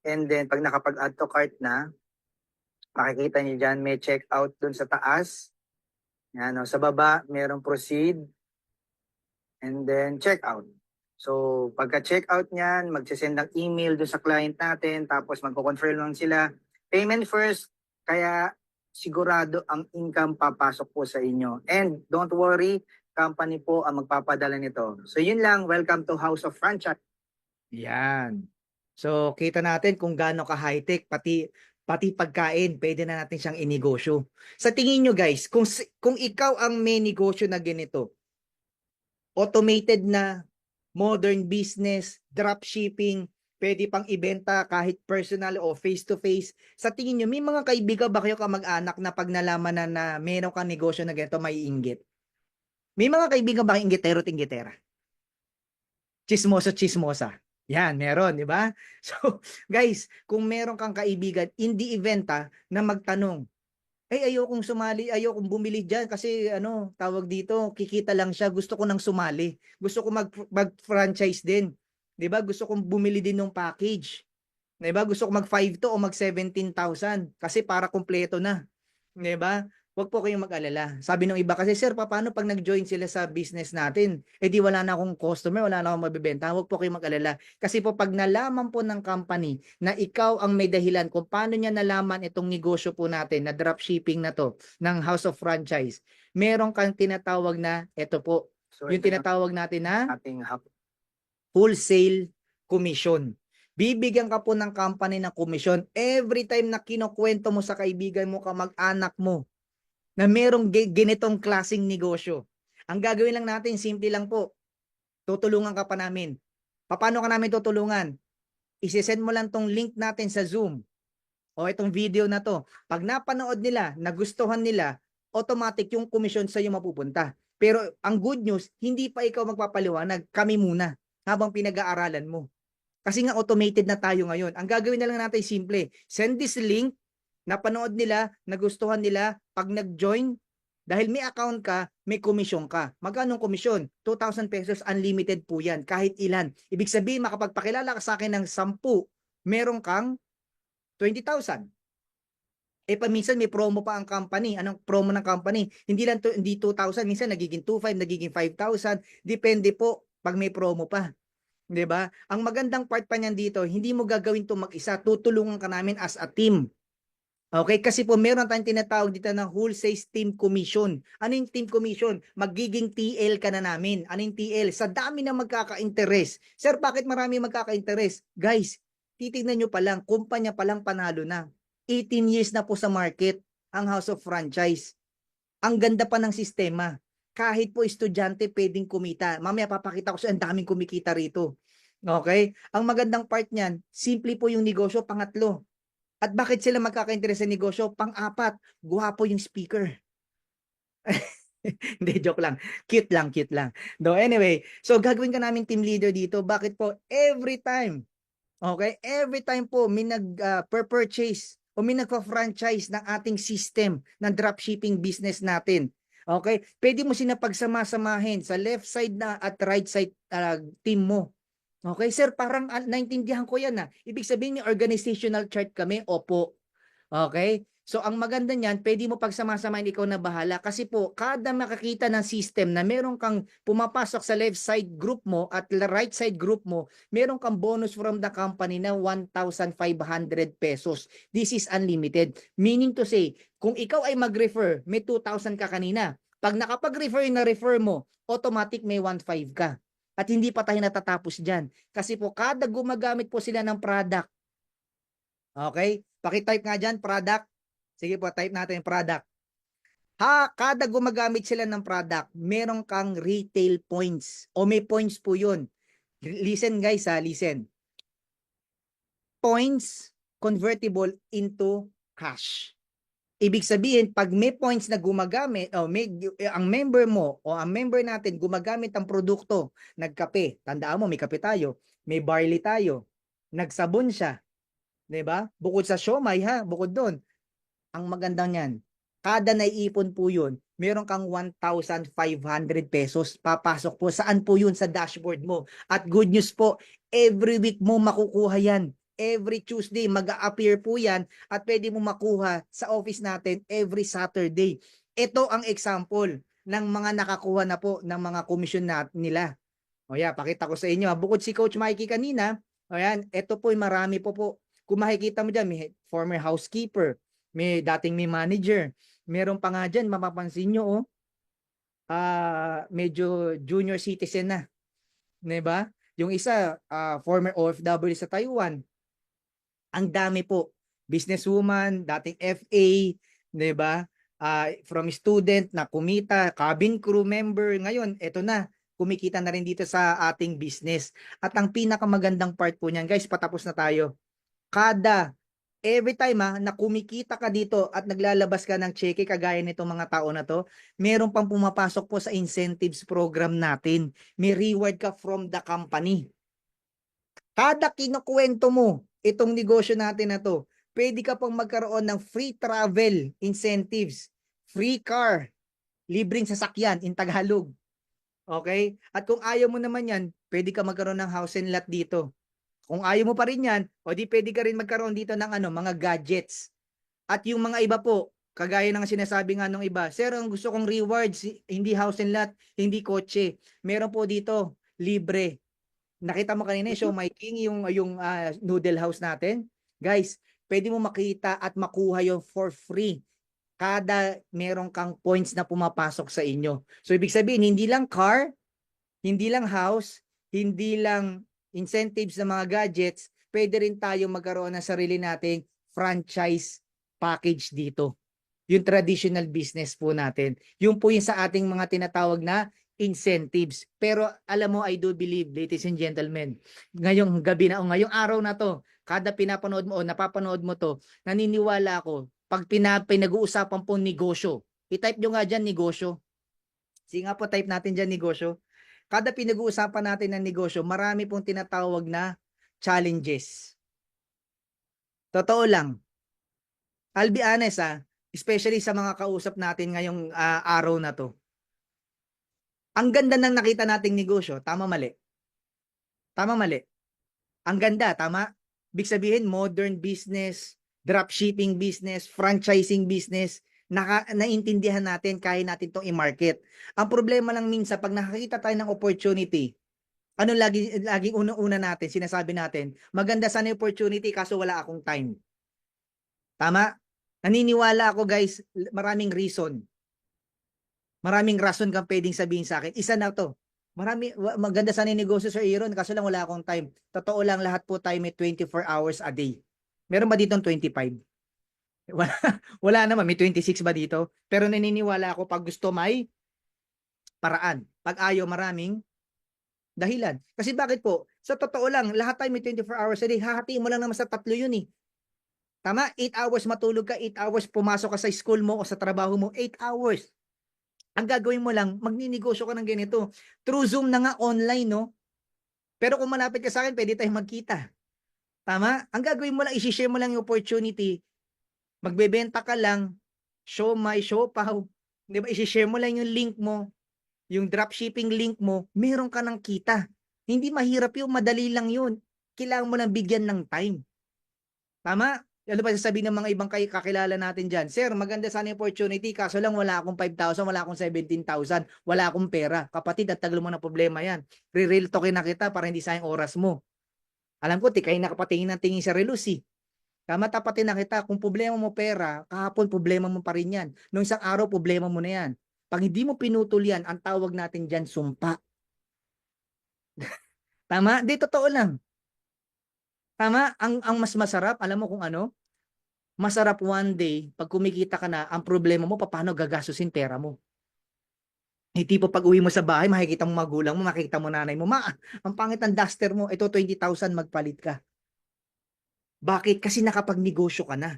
Speaker 7: And then pag nakapag-add to cart na, makikita niyo dyan, may check out dun sa taas. Yan, sa baba, merong proceed. And then check out. So pagka check out niyan, magsisend ng email dun sa client natin, tapos magko-confirm lang sila. Payment first, kaya sigurado ang income papasok po sa inyo. And don't worry,
Speaker 6: company po ang magpapadala nito. So yun lang, welcome to House of Franchise. Yan. So kita natin kung gaano ka high-tech, pati pagkain, pwede na natin siyang inegosyo. Sa tingin nyo guys, kung ikaw ang may negosyo na ganito, automated na, modern business, dropshipping, pwede pang ibenta kahit personal o face-to-face. Sa tingin nyo, may mga kaibigan ba kayo kamag-anak na pag nalaman na meron kang negosyo na ganito, may inggit? May mga kaibigan ba kayong inggitero at inggitera? Chismoso-chismosa. Yan, meron, di ba? So, guys, kung meron kang kaibigan, hindi eventa na magtanong, ayokong sumali, ayokong bumili dyan kasi tawag dito, kikita lang siya, gusto ko nang sumali. Gusto ko mag-franchise din. 'Di ba? Gusto kong bumili din ng package. 'Di ba? Gusto ko mag 5 to o mag 17,000 kasi para kumpleto na. 'Di ba? Huwag po kayong mag-alala. Sabi ng iba kasi, sir, paano pag nag-join sila sa business natin? Di wala na akong customer, wala na akong mabibenta. Huwag po kayong mag-alala. Kasi po pag nalaman po ng company na ikaw ang may dahilan kung paano niya nalaman itong negosyo po natin na dropshipping na to ng House of Franchise, meron kang tinatawag na, ito po, yung tinatawag natin na ating wholesale commission. Bibigyan ka po ng company ng commission every time na kinukwento mo sa kaibigan mo, kamag-anak mo, na merong ganitong klaseng negosyo. Ang gagawin lang natin, simple lang po. Tutulungan ka pa namin. Paano ka namin tutulungan? Isesend mo lang tong link natin sa Zoom o itong video na to. Pag napanood nila, nagustuhan nila, automatic yung commission sa iyo mapupunta. Pero ang good news, hindi pa ikaw magpapaliwanag, kami muna habang pinag-aaralan mo. Kasi nga automated na tayo ngayon. Ang gagawin na lang natin simple, send this link, napanood nila, nagustuhan nila, pag nag-join, dahil may account ka, may komisyon ka. Magkano komisyon? 2,000 pesos, unlimited po yan, kahit ilan. Ibig sabihin, makapagpakilala ka sa akin ng 10, meron kang 20,000. Paminsan may promo pa ang company. Anong promo ng company? Hindi 2,000, minsan nagiging 2,500, nagiging 5,000. Depende po pag may promo pa. 'Di ba? Ang magandang part pa niyan dito, hindi mo gagawin 'to mag-isa, tutulungan ka namin as a team. Okay, kasi po meron tayong tinatawag dito na wholesale team commission. Ano yung team commission? Magiging TL ka na namin. Ano yung TL? Sa dami na magkaka-interest. Sir, bakit marami magkaka-interest? Guys, titignan nyo pa lang, kumpanya pa lang panalo na. 18 years na po sa market ang House of Franchise. Ang ganda pa ng sistema. Kahit po estudyante pwedeng kumita. Mamaya papakita ko sa ang daming kumikita rito. Okay? Ang magandang part niyan, simple po yung negosyo, pangatlo. At bakit sila magkaka-interest sa negosyo? Pang-apat, guwapo yung speaker. Hindi, joke lang. Cute lang, cute lang. No, anyway, so gagawin ka namin team leader dito. Bakit po? Every time, okay? Every time po, may nag-purchase o may nagpa-franchise ng ating system ng dropshipping business natin. Okay? Pwede mo sila pagsama-samahin sa left side na at right side team mo. Okay, sir, parang naintindihan ko yan na. Ibig sabihin, may organizational chart kami. Opo. Okay? So, ang maganda niyan, pwede mo pagsama-samahin, ikaw na bahala. Kasi po, kada makakita ng system na meron kang pumapasok sa left side group mo at right side group mo, meron kang bonus from the company na 1,500 pesos. This is unlimited. Meaning to say, kung ikaw ay mag-refer, may 2,000 ka kanina. Pag nakapag-refer na refer mo, automatic may 1,500 ka. At hindi pa tayo natatapos dyan. Kasi po, kada gumagamit po sila ng product. Okay? Pakitype nga dyan, product. Sige po, type natin product. Kada gumagamit sila ng product, meron kang retail points. O may points po yun. Listen guys listen. Points convertible into cash. Ibig sabihin, pag may points na gumagamit, ang member mo o ang member natin gumagamit ang produkto, nagkape, tandaan mo, may kape tayo, may barley tayo, nagsabon siya, di ba? Bukod sa siomai bukod doon, ang magandang yan, kada naiipon po yun, meron kang 1,500 pesos, papasok po, saan po yun? Sa dashboard mo. At good news po, every week mo makukuha yan. Every Tuesday, mag-a-appear po yan at pwede mo makuha sa office natin every Saturday. Ito ang example ng mga nakakuha na po ng mga komisyon nila. O yan, pakita ko sa inyo. Bukod si Coach Mikey kanina, o yan, ito po marami po. Kung makikita mo dyan, may former housekeeper, may dating may manager. Meron pa nga dyan, mapapansin nyo, medyo junior citizen na, 'di ba? Yung isa former OFW sa Taiwan. Ang dami po. Businesswoman, dating FA, 'di ba? From student na kumita, cabin crew member, ngayon eto na, kumikita na rin dito sa ating business. At ang pinakamagandang part po niyan, guys, patapos na tayo. Every time na kumikita ka dito at naglalabas ka ng cheque kagaya nitong mga tao na to, meron pang pumapasok po sa incentives program natin. May reward ka from the company. Kada kinukuwento mo itong negosyo natin na to, pwede ka pang magkaroon ng free travel incentives, free car, libreng sasakyan in Tagalog. Okay? At kung ayaw mo naman yan, pwede ka magkaroon ng house and lot dito. Kung ayaw mo pa rin yan, o di pwede ka rin magkaroon dito ng mga gadgets. At yung mga iba po, kagaya ng sinasabi nga nung iba, sir, ang gusto kong rewards, hindi house and lot, hindi kotse. Meron po dito, libre. Nakita mo kanina, so my king, yung noodle house natin. Guys, pwede mo makita at makuha yung for free. Kada meron kang points na pumapasok sa inyo. So ibig sabihin, hindi lang car, hindi lang house, hindi lang incentives ng mga gadgets, pwede rin tayo magkaroon ng sarili nating franchise package dito. Yung traditional business po natin. Yung po yung sa ating mga tinatawag na incentives. Pero alam mo, I do believe, ladies and gentlemen, ngayong gabi na o ngayong araw na to, kada pinapanood mo o napapanood mo to, naniniwala ako, pag pinag-uusapan po negosyo, i-type nyo nga dyan negosyo. Sige nga po, type natin dyan negosyo. Kada pinag-uusapan natin ng negosyo, marami pong tinatawag na challenges. Totoo lang. I'll be honest especially sa mga kausap natin ngayong araw na to. Ang ganda ng nakita nating negosyo, tama mali? Tama mali? Ang ganda, tama? Ibig sabihin, modern business, dropshipping business, franchising business, naintindihan natin, kaya natin itong i-market. Ang problema lang minsan, pag nakakita tayo ng opportunity, ano laging una-una natin, sinasabi natin, maganda sana yung opportunity kaso wala akong time. Tama? Naniniwala ako guys, maraming reason. Maraming rason kang pwedeng sabihin sa akin. Isa na to. Maganda sana yung negosyo, Sir Aaron, kaso lang wala akong time. Totoo lang, lahat po tayo may 24 hours a day. Meron ba ditong 25? Wala naman, may 26 ba dito? Pero naniniwala ako pag gusto may paraan. Pag ayaw, maraming dahilan. Kasi bakit po? Sa totoo lang, lahat tayo may 24 hours a day. Hahatiin mo lang naman sa 3 yun eh. Tama? 8 hours matulog ka, 8 hours pumasok ka sa school mo o sa trabaho mo, 8 hours. Ang gagawin mo lang, magninegosyo ka ng ganito. Through Zoom na nga online, no? Pero kung malapit ka sa akin, pwede tayong magkita. Tama? Ang gagawin mo lang, isi-share mo lang yung opportunity. Magbebenta ka lang, siomai, siopaw. Di ba? Isi-share mo lang yung link mo, yung dropshipping link mo, meron ka ng kita. Hindi mahirap yun, madali lang yun. Kailangan mo lang bigyan ng time. Tama? Ano ba sasabihin ng mga ibang kakilala natin dyan? Sir, maganda sana yung opportunity, kaso lang wala akong 5,000, wala akong 17,000, wala akong pera. Kapatid, at tagal mo na problema yan. Re-real talkin na kita para hindi sayang oras mo. Alam ko, tikay na kapatingin ng tingin sa relus eh. Tama, tapatin na kita. Kung problema mo pera, kahapon problema mo pa rin yan. Noong isang araw, problema mo na yan. Pag hindi mo pinutol yan, ang tawag natin dyan, sumpa. Tama? Di, totoo lang. Tama? Ang mas masarap, alam mo kung ano? Masarap one day, pag kumikita ka na, ang problema mo, paano gagastusin pera mo. Hindi po pag uwi mo sa bahay, makikita mo magulang mo, makikita mo nanay mo, ang pangit ng duster mo, ito 20,000, magpalit ka. Bakit? Kasi nakapagnegosyo ka na.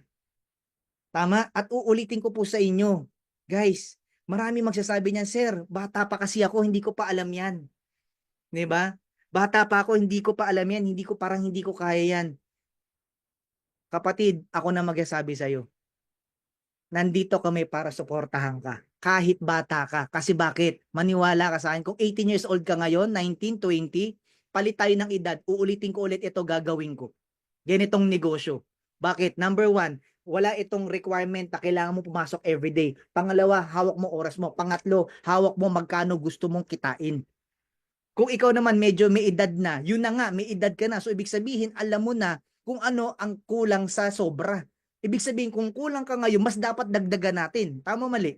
Speaker 6: Tama? At uulitin ko po sa inyo, guys, marami magsasabi niyan, sir, bata pa kasi ako, hindi ko pa alam yan. Diba? Bata pa ako, hindi ko pa alam yan, hindi ko kaya yan. Kapatid, ako na magsasabi sa'yo. Nandito kami para suportahan ka. Kahit bata ka. Kasi bakit? Maniwala ka sa akin. Kung 18 years old ka ngayon, 19, 20, palit tayo ng edad. Uulitin ko ulit ito, gagawin ko. Ganitong negosyo. Bakit? Number 1, wala itong requirement na kailangan mo pumasok everyday. Pangalawa, hawak mo oras mo. Pangatlo, hawak mo magkano gusto mong kitain. Kung ikaw naman medyo may edad na, yun na nga, may edad ka na. So, ibig sabihin, alam mo na kung ano ang kulang sa sobra. Ibig sabihin, kung kulang ka ngayon, mas dapat dagdagan natin. Tama mali?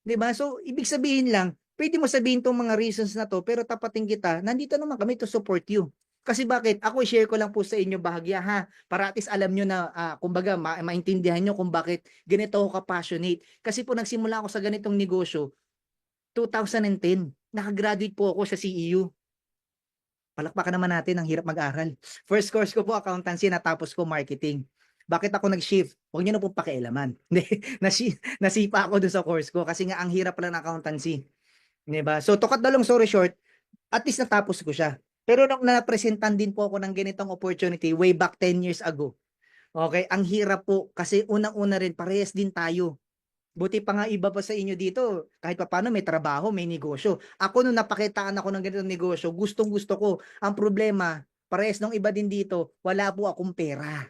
Speaker 6: 'Di ba? So, ibig sabihin lang, pwede mo sabihin 'tong mga reasons na 'to, pero tapatin kita, nandito naman kami to support you. Kasi bakit? Ako i-share ko lang po sa inyo bahagya ha, para at least alam niyo na, kumbaga maintindihan niyo kung bakit ganito ako ka-passionate. Kasi po nagsimula ako sa ganitong negosyo 2010. Naka-graduate po ako sa CEU. Palakpakan naman natin, ang hirap mag-aral. First course ko po accountancy, natapos ko marketing. Bakit ako nag-shift? Huwag niyo na pong pakialaman. Hindi, nasipa ako dun sa course ko kasi nga ang hirap pala ng accountancy. 'Di ba? So to cut the long story short, at least natapos ko siya. Pero nung napresentan din po ako ng ganitong opportunity way back 10 years ago. Okay, ang hirap po kasi unang-una rin parehas din tayo. Buti pa nga iba pa sa inyo dito, kahit papaano may trabaho, may negosyo. Ako nung napakitaan ako ng ganitong negosyo, gustong-gusto ko. Ang problema, parehas nung iba din dito, wala po akong pera.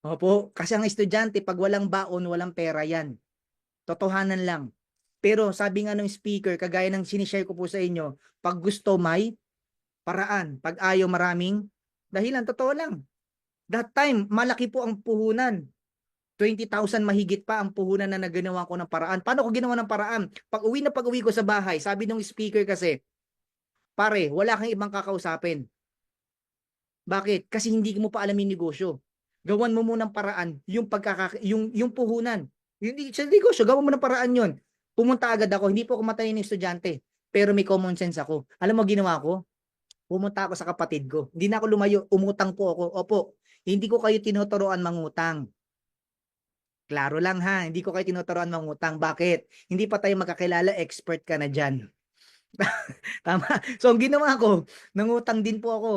Speaker 6: Opo, kasi ang estudyante, pag walang baon, walang pera yan. Totohanan lang. Pero sabi nga ng speaker, kagaya ng sinishare ko po sa inyo, pag gusto may paraan. Pag ayaw maraming dahilan, totoo lang. That time, malaki po ang puhunan. 20,000 mahigit pa ang puhunan na naganawa ko ng paraan. Paano ko ginawa ng paraan? Pag-uwi ko sa bahay, sabi ng speaker kasi, pare, wala kang ibang kakausapin. Bakit? Kasi hindi mo pa alam yung negosyo. Gawan mo munang paraan yung yung puhunan. Yung sa negosyo, gawan mo ng paraan yun. Pumunta agad ako, hindi po ako matalino estudyante, pero may common sense ako. Alam mo ginawa ko? Pumunta ako sa kapatid ko. Hindi na ako lumayo, umutang po ako. Opo, hindi ko kayo tinuturuan mangutang. Klaro lang ha, hindi ko kayo tinuturuan mangutang. Bakit? Hindi pa tayo magkakilala, expert ka na dyan. Tama. So, ang ginawa ko, nangutang din po ako.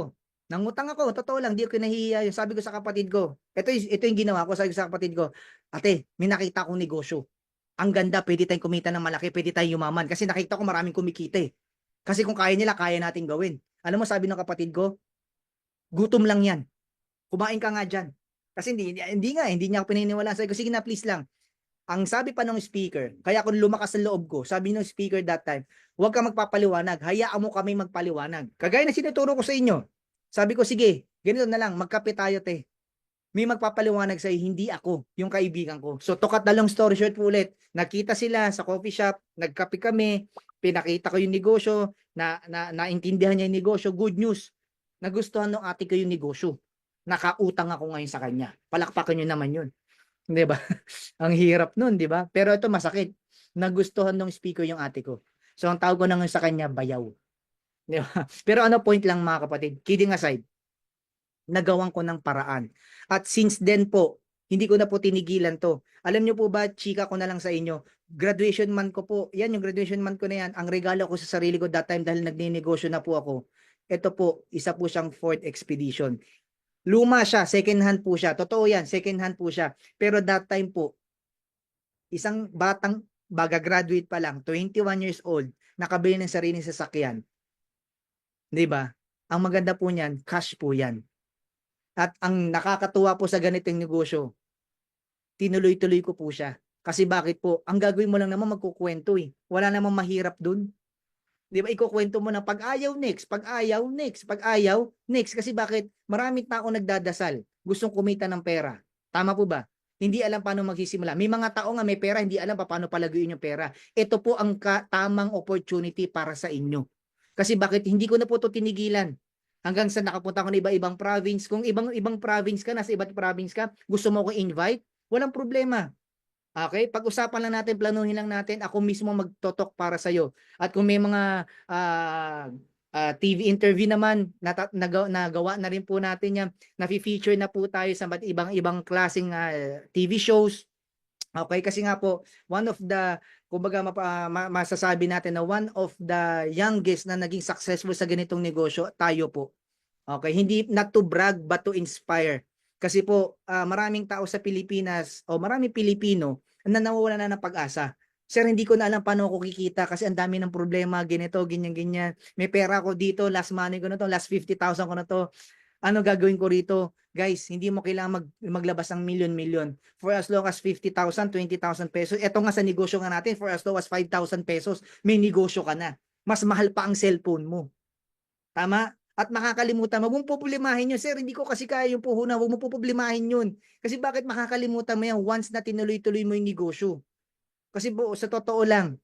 Speaker 6: Nangutang ako, totoo lang, di ko nahihiya. Yung sabi ko sa kapatid ko, ito yung ginawa ko, sabi ko sa kapatid ko, ate, may nakita akong negosyo. Ang ganda, pwede tayong kumita ng malaki, pwede tayong yumaman. Kasi nakita ko maraming kumikita eh. Kasi kung kaya nila, kaya natin gawin. Alam mo, sabi ng kapatid ko, gutom lang yan. Kumain ka nga dyan. Kasi hindi niya ako pininiwalaan. Sabi ko, sige na, please lang. Ang sabi pa ng speaker, kaya kung lumakas ang loob ko, sabi ng speaker that time, huwag ka magpapaliwanag, hayaan mo kami magpaliwanag. Kagaya na sinuturo ko sa inyo. Sabi ko, sige, ganito na lang, magkape tayo te. May magpapaliwanag sa'yo, hindi ako, yung kaibigan ko. So, to cut the long story short po ulit, nakita sila sa coffee shop, nagkape kami, pinakita ko yung negosyo, naintindihan niya yung negosyo, good news. Nagustuhan ng ate ko yung negosyo. Nakautang ako ngayon sa kanya. Palakpakan nyo naman yun. 'Di ba? Ang hirap nun, 'di ba? Pero ito masakit. Nagustuhan ng speaker yung ate ko. So ang tawag ko na sa kanya, bayaw. 'Di ba? Pero ano point lang mga kapatid, kidding aside, nagawan ko ng paraan. At since then po, hindi ko na po tinigilan to. Alam niyo po ba, chika ko na lang sa inyo, graduation month ko po, yan yung graduation month ko na yan, ang regalo ko sa sarili ko that time dahil nagninegosyo na po ako. Ito po, isa po siyang Ford Expedition. Luma siya, second hand po siya. Totoo yan, second hand po siya. Pero that time po, isang batang graduate pa lang, 21 years old, nakabili ng sariling sasakyan. 'Di ba? Ang maganda po niyan, cash po yan. At ang nakakatuwa po sa ganitong negosyo, tinuloy-tuloy ko po siya. Kasi bakit po? Ang gagawin mo lang naman magkukwento eh. Wala namang mahirap dun. 'Di ba, ikukwento mo na pag ayaw next, pag ayaw next, pag ayaw next. Kasi bakit? Maraming tao nagdadasal, gustong kumita ng pera. Tama po ba? Hindi alam paano magsisimula. May mga tao nga may pera, hindi alam paano palaguin yung pera. Ito po ang tamang opportunity para sa inyo. Kasi bakit? Hindi ko na po ito tinigilan. Hanggang sa nakapunta ko na iba-ibang province. Kung ibang province ka, nasa iba't province ka, gusto mo ko invite, walang problema. Okay? Pag-usapan lang natin, planuhin lang natin, ako mismo magtotok para sa'yo. At kung may mga TV interview naman, nagawa na rin po natin yan, na-feature na po tayo sa ibang klaseng TV shows. Okay? Kasi nga po, one of the, kumbaga masasabi natin na one of the youngest na naging successful sa ganitong negosyo, tayo po. Okay? Hindi, not to brag, but to inspire. Kasi po, maraming tao sa Pilipinas o maraming Pilipino na nawawala na ng pag-asa. Sir, hindi ko na alam paano ako kikita kasi ang dami ng problema, ganito, ganyan. May pera ko dito, last money ko na to, last 50,000 ko na to. Ano gagawin ko rito? Guys, hindi mo kailangan maglabas ng milyon-milyon. For as low as 50,000, 20,000 pesos. Ito nga sa negosyo nga natin, for as low as 5,000 pesos, may negosyo ka na. Mas mahal pa ang cellphone mo. Tama? At makakalimutan mo, huwag mong problemahin yun. Sir, hindi ko kasi kaya yung puhunan, huwag mong problemahin yun. Kasi bakit makakalimutan mo yan once na tinuloy-tuloy mo yung negosyo? Kasi po, sa totoo lang,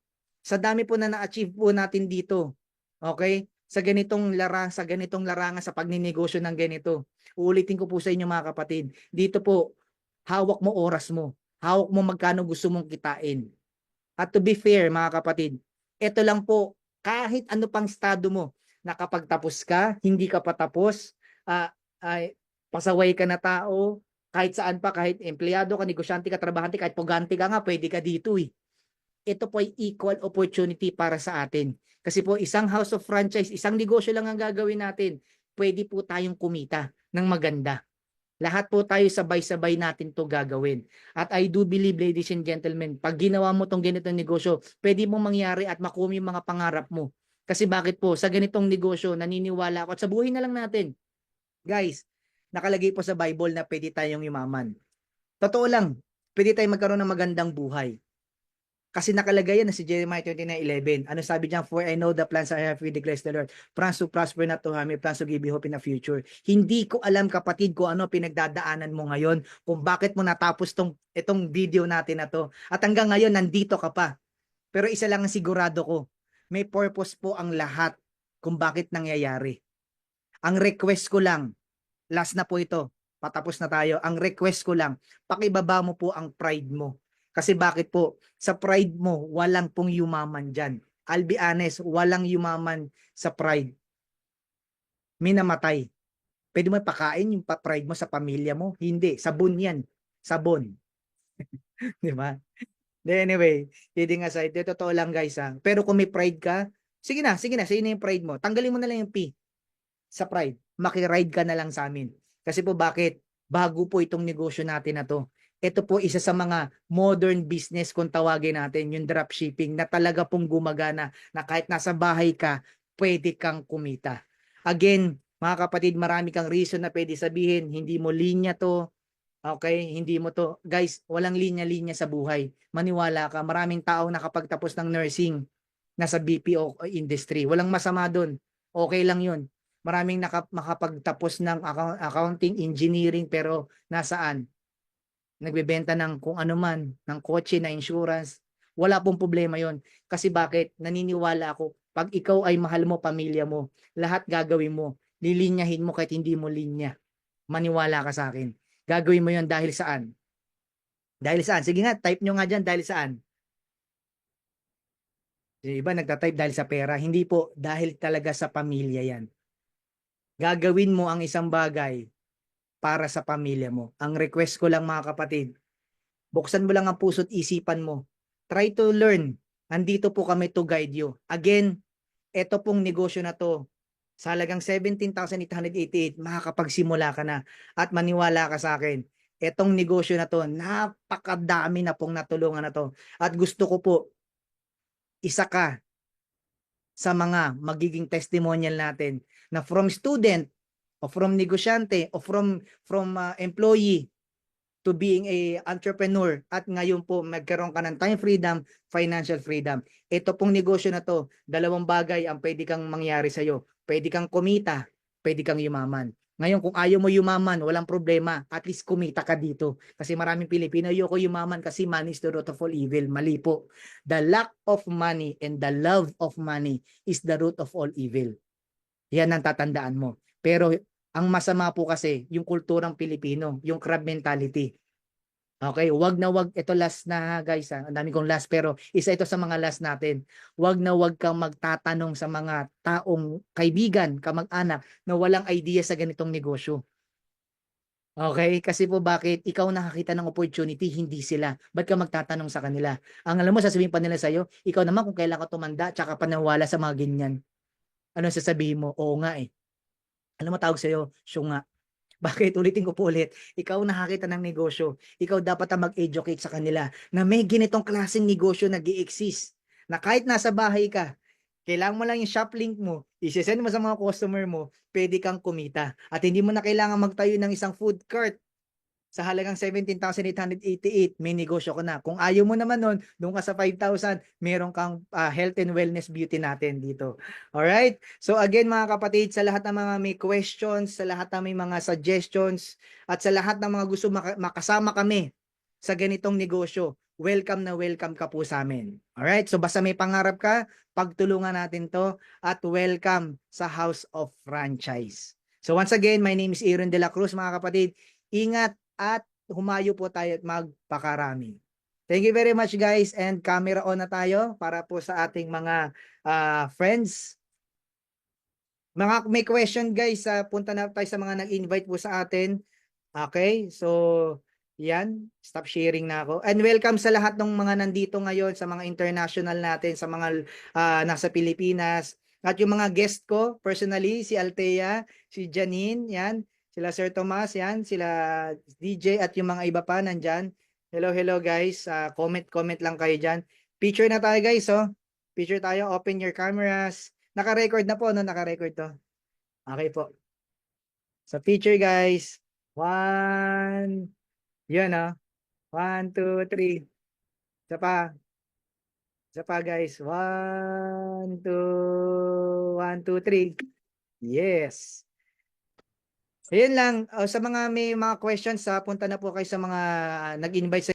Speaker 6: sa dami po na na-achieve po natin dito, okay? Sa ganitong larangan, sa pagninegosyo ng ganito. Uulitin ko po sa inyo mga kapatid, dito po, hawak mo oras mo. Hawak mo magkano gusto mong kitain. At to be fair mga kapatid, ito lang po, kahit ano pang estado mo, nakapagtapos ka, hindi ka patapos, ay, pasaway ka na tao, kahit saan pa, kahit empleyado ka, negosyante ka, trabahante, kahit pugante ka nga, pwede ka dito eh. Ito po ay equal opportunity para sa atin. Kasi po isang house of franchise, isang negosyo lang ang gagawin natin, pwede po tayong kumita ng maganda. Lahat po tayo sabay-sabay natin to gagawin. At I do believe, ladies and gentlemen, pag ginawa mo tong ganitong negosyo, pwede mong mangyari at makuha yung mga pangarap mo. Kasi bakit po, sa ganitong negosyo, naniniwala ako at sa buhay na lang natin. Guys, nakalagay po sa Bible na pwede tayong yumaman. Totoo lang, pwede tayong magkaroon ng magandang buhay. Kasi nakalagay yan na si Jeremiah 29:11. Ano sabi diyan? For I know the plans I have for you, declares the Lord. Plans to prosper, not to harm you. Plans to give you hope in the future. Hindi ko alam kapatid ko ano pinagdadaanan mo ngayon. Kung bakit mo natapos itong video natin na to. At hanggang ngayon nandito ka pa. Pero isa lang ang sigurado ko. May purpose po ang lahat kung bakit nangyayari. Ang request ko lang, last na po ito, patapos na tayo. Ang request ko lang, pakibaba mo po ang pride mo. Kasi bakit po? Sa pride mo, walang pong yumaman dyan. I'll be honest, walang yumaman sa pride. Minamatay. Pwede mo pakain yung pride mo sa pamilya mo? Hindi. Sabon yan. Sabon. Di ba? Anyway, kidding aside, totoo lang guys ha. Pero kung may pride ka, sige na, sino yung pride mo? Tanggalin mo na lang yung P sa pride. Makiride ka na lang sa amin. Kasi po bakit? Bago po itong negosyo natin na to. Ito po isa sa mga modern business kung tawagin natin, yung dropshipping na talaga pong gumagana na kahit nasa bahay ka, pwede kang kumita. Again, mga kapatid, marami kang reason na pwede sabihin, hindi mo linya to, okay, hindi mo to. Guys, walang linya-linya sa buhay. Maniwala ka, maraming tao nakapagtapos ng nursing nasa BPO industry. Walang masama doon. Okay lang yun. Maraming makapagtapos ng accounting, engineering, pero nasaan? Nagbebenta ng kung ano man, ng kotse, na insurance. Wala pong problema yon. Kasi bakit? Naniniwala ako, pag ikaw ay mahal mo, pamilya mo, lahat gagawin mo. Lilinyahin mo kahit hindi mo linya. Maniwala ka sa akin. Gagawin mo yon dahil saan? Dahil saan? Sige nga, type nyo nga dyan, dahil saan? Yung iba nagtatype dahil sa pera. Hindi po, dahil talaga sa pamilya yan. Gagawin mo ang isang bagay para sa pamilya mo. Ang request ko lang mga kapatid, buksan mo lang ang puso't isipan mo. Try to learn. Andito po kami to guide you. Again, eto pong negosyo na to, sa halagang 17,888, makakapagsimula ka na. At maniwala ka sa akin, etong negosyo na to, napakadami na pong natulungan na to. At gusto ko po, isa ka sa mga magiging testimonial natin na from student o from negosyante o from employee to being a entrepreneur at ngayon po magkaroon ka ng time freedom, financial freedom. Ito pong negosyo na to, dalawang bagay ang pwede kang mangyari sa'yo. Pwede kang kumita, pwede kang yumaman. Ngayon kung ayaw mo yumaman, walang problema. At least kumita ka dito. Kasi maraming Pilipino, ayoko yumaman kasi money is the root of all evil. Mali po. The lack of money and the love of money is the root of all evil. Yan ang tatandaan mo. Pero ang masama po kasi yung kulturang Pilipino, yung crab mentality. Okay, wag na wag, ito last na guys ha. Ang dami kong last pero isa ito sa mga last natin. Wag na wag kang magtatanong sa mga taong kaibigan, kamag-anak na walang idea sa ganitong negosyo. Okay, kasi po bakit ikaw nakakita ng opportunity, hindi sila. Ba't ka magtatanong sa kanila? Ang alam mo, sasabihin pa nila sa'yo, ikaw naman kung kailan ka tumanda, tsaka panawala sa mga ganyan. Ano sasabihin mo? Oo nga eh. Alam mo tawag sa'yo, syunga. Bakit? Ulitin ko po ulit. Ikaw nakakita ng negosyo. Ikaw dapat ang mag-educate sa kanila na may ganitong klaseng negosyo nag-i-exist. Na kahit nasa bahay ka, kailangan mo lang yung shop link mo, isesend mo sa mga customer mo, pwede kang kumita. At hindi mo na kailangan magtayo ng isang food cart. Sa halagang 17,888, may negosyo ko na. Kung ayaw mo naman nun, doon ka sa 5,000, meron kang health and wellness beauty natin dito. Alright? So again mga kapatid, sa lahat ng mga may questions, sa lahat ng may mga suggestions, at sa lahat ng mga gusto makasama kami sa ganitong negosyo, welcome na welcome ka po sa amin. Alright? So basta may pangarap ka, pagtulungan natin to at welcome sa House of Franchise. So once again, my name is Aaron De La Cruz, mga kapatid. Ingat at humayo po tayo at magpakarami. Thank you very much guys, and camera on na tayo para po sa ating mga friends. Mga may question guys, punta na tayo sa mga nag-invite po sa atin. Okay, so yan, stop sharing na ako. And welcome sa lahat ng mga nandito ngayon, sa mga international natin, sa mga nasa Pilipinas. At yung mga guest ko, personally, si Althea, si Janine, yan, sila Sir Tomas, yan, sila DJ at yung mga iba pa nandyan. Hello, hello guys. Comment lang kayo dyan. Picture na tayo guys, oh. Picture tayo, open your cameras. Naka-record na po, no? Naka-record to. Okay po. So, picture guys. 1. Yan, oh. 1, 2, 3. Isa pa. Isa pa guys. 1, 2, 1, 2, 3. Yes. Ayun lang. Sa mga may mga questions, punta na po kayo sa mga nag-invite sa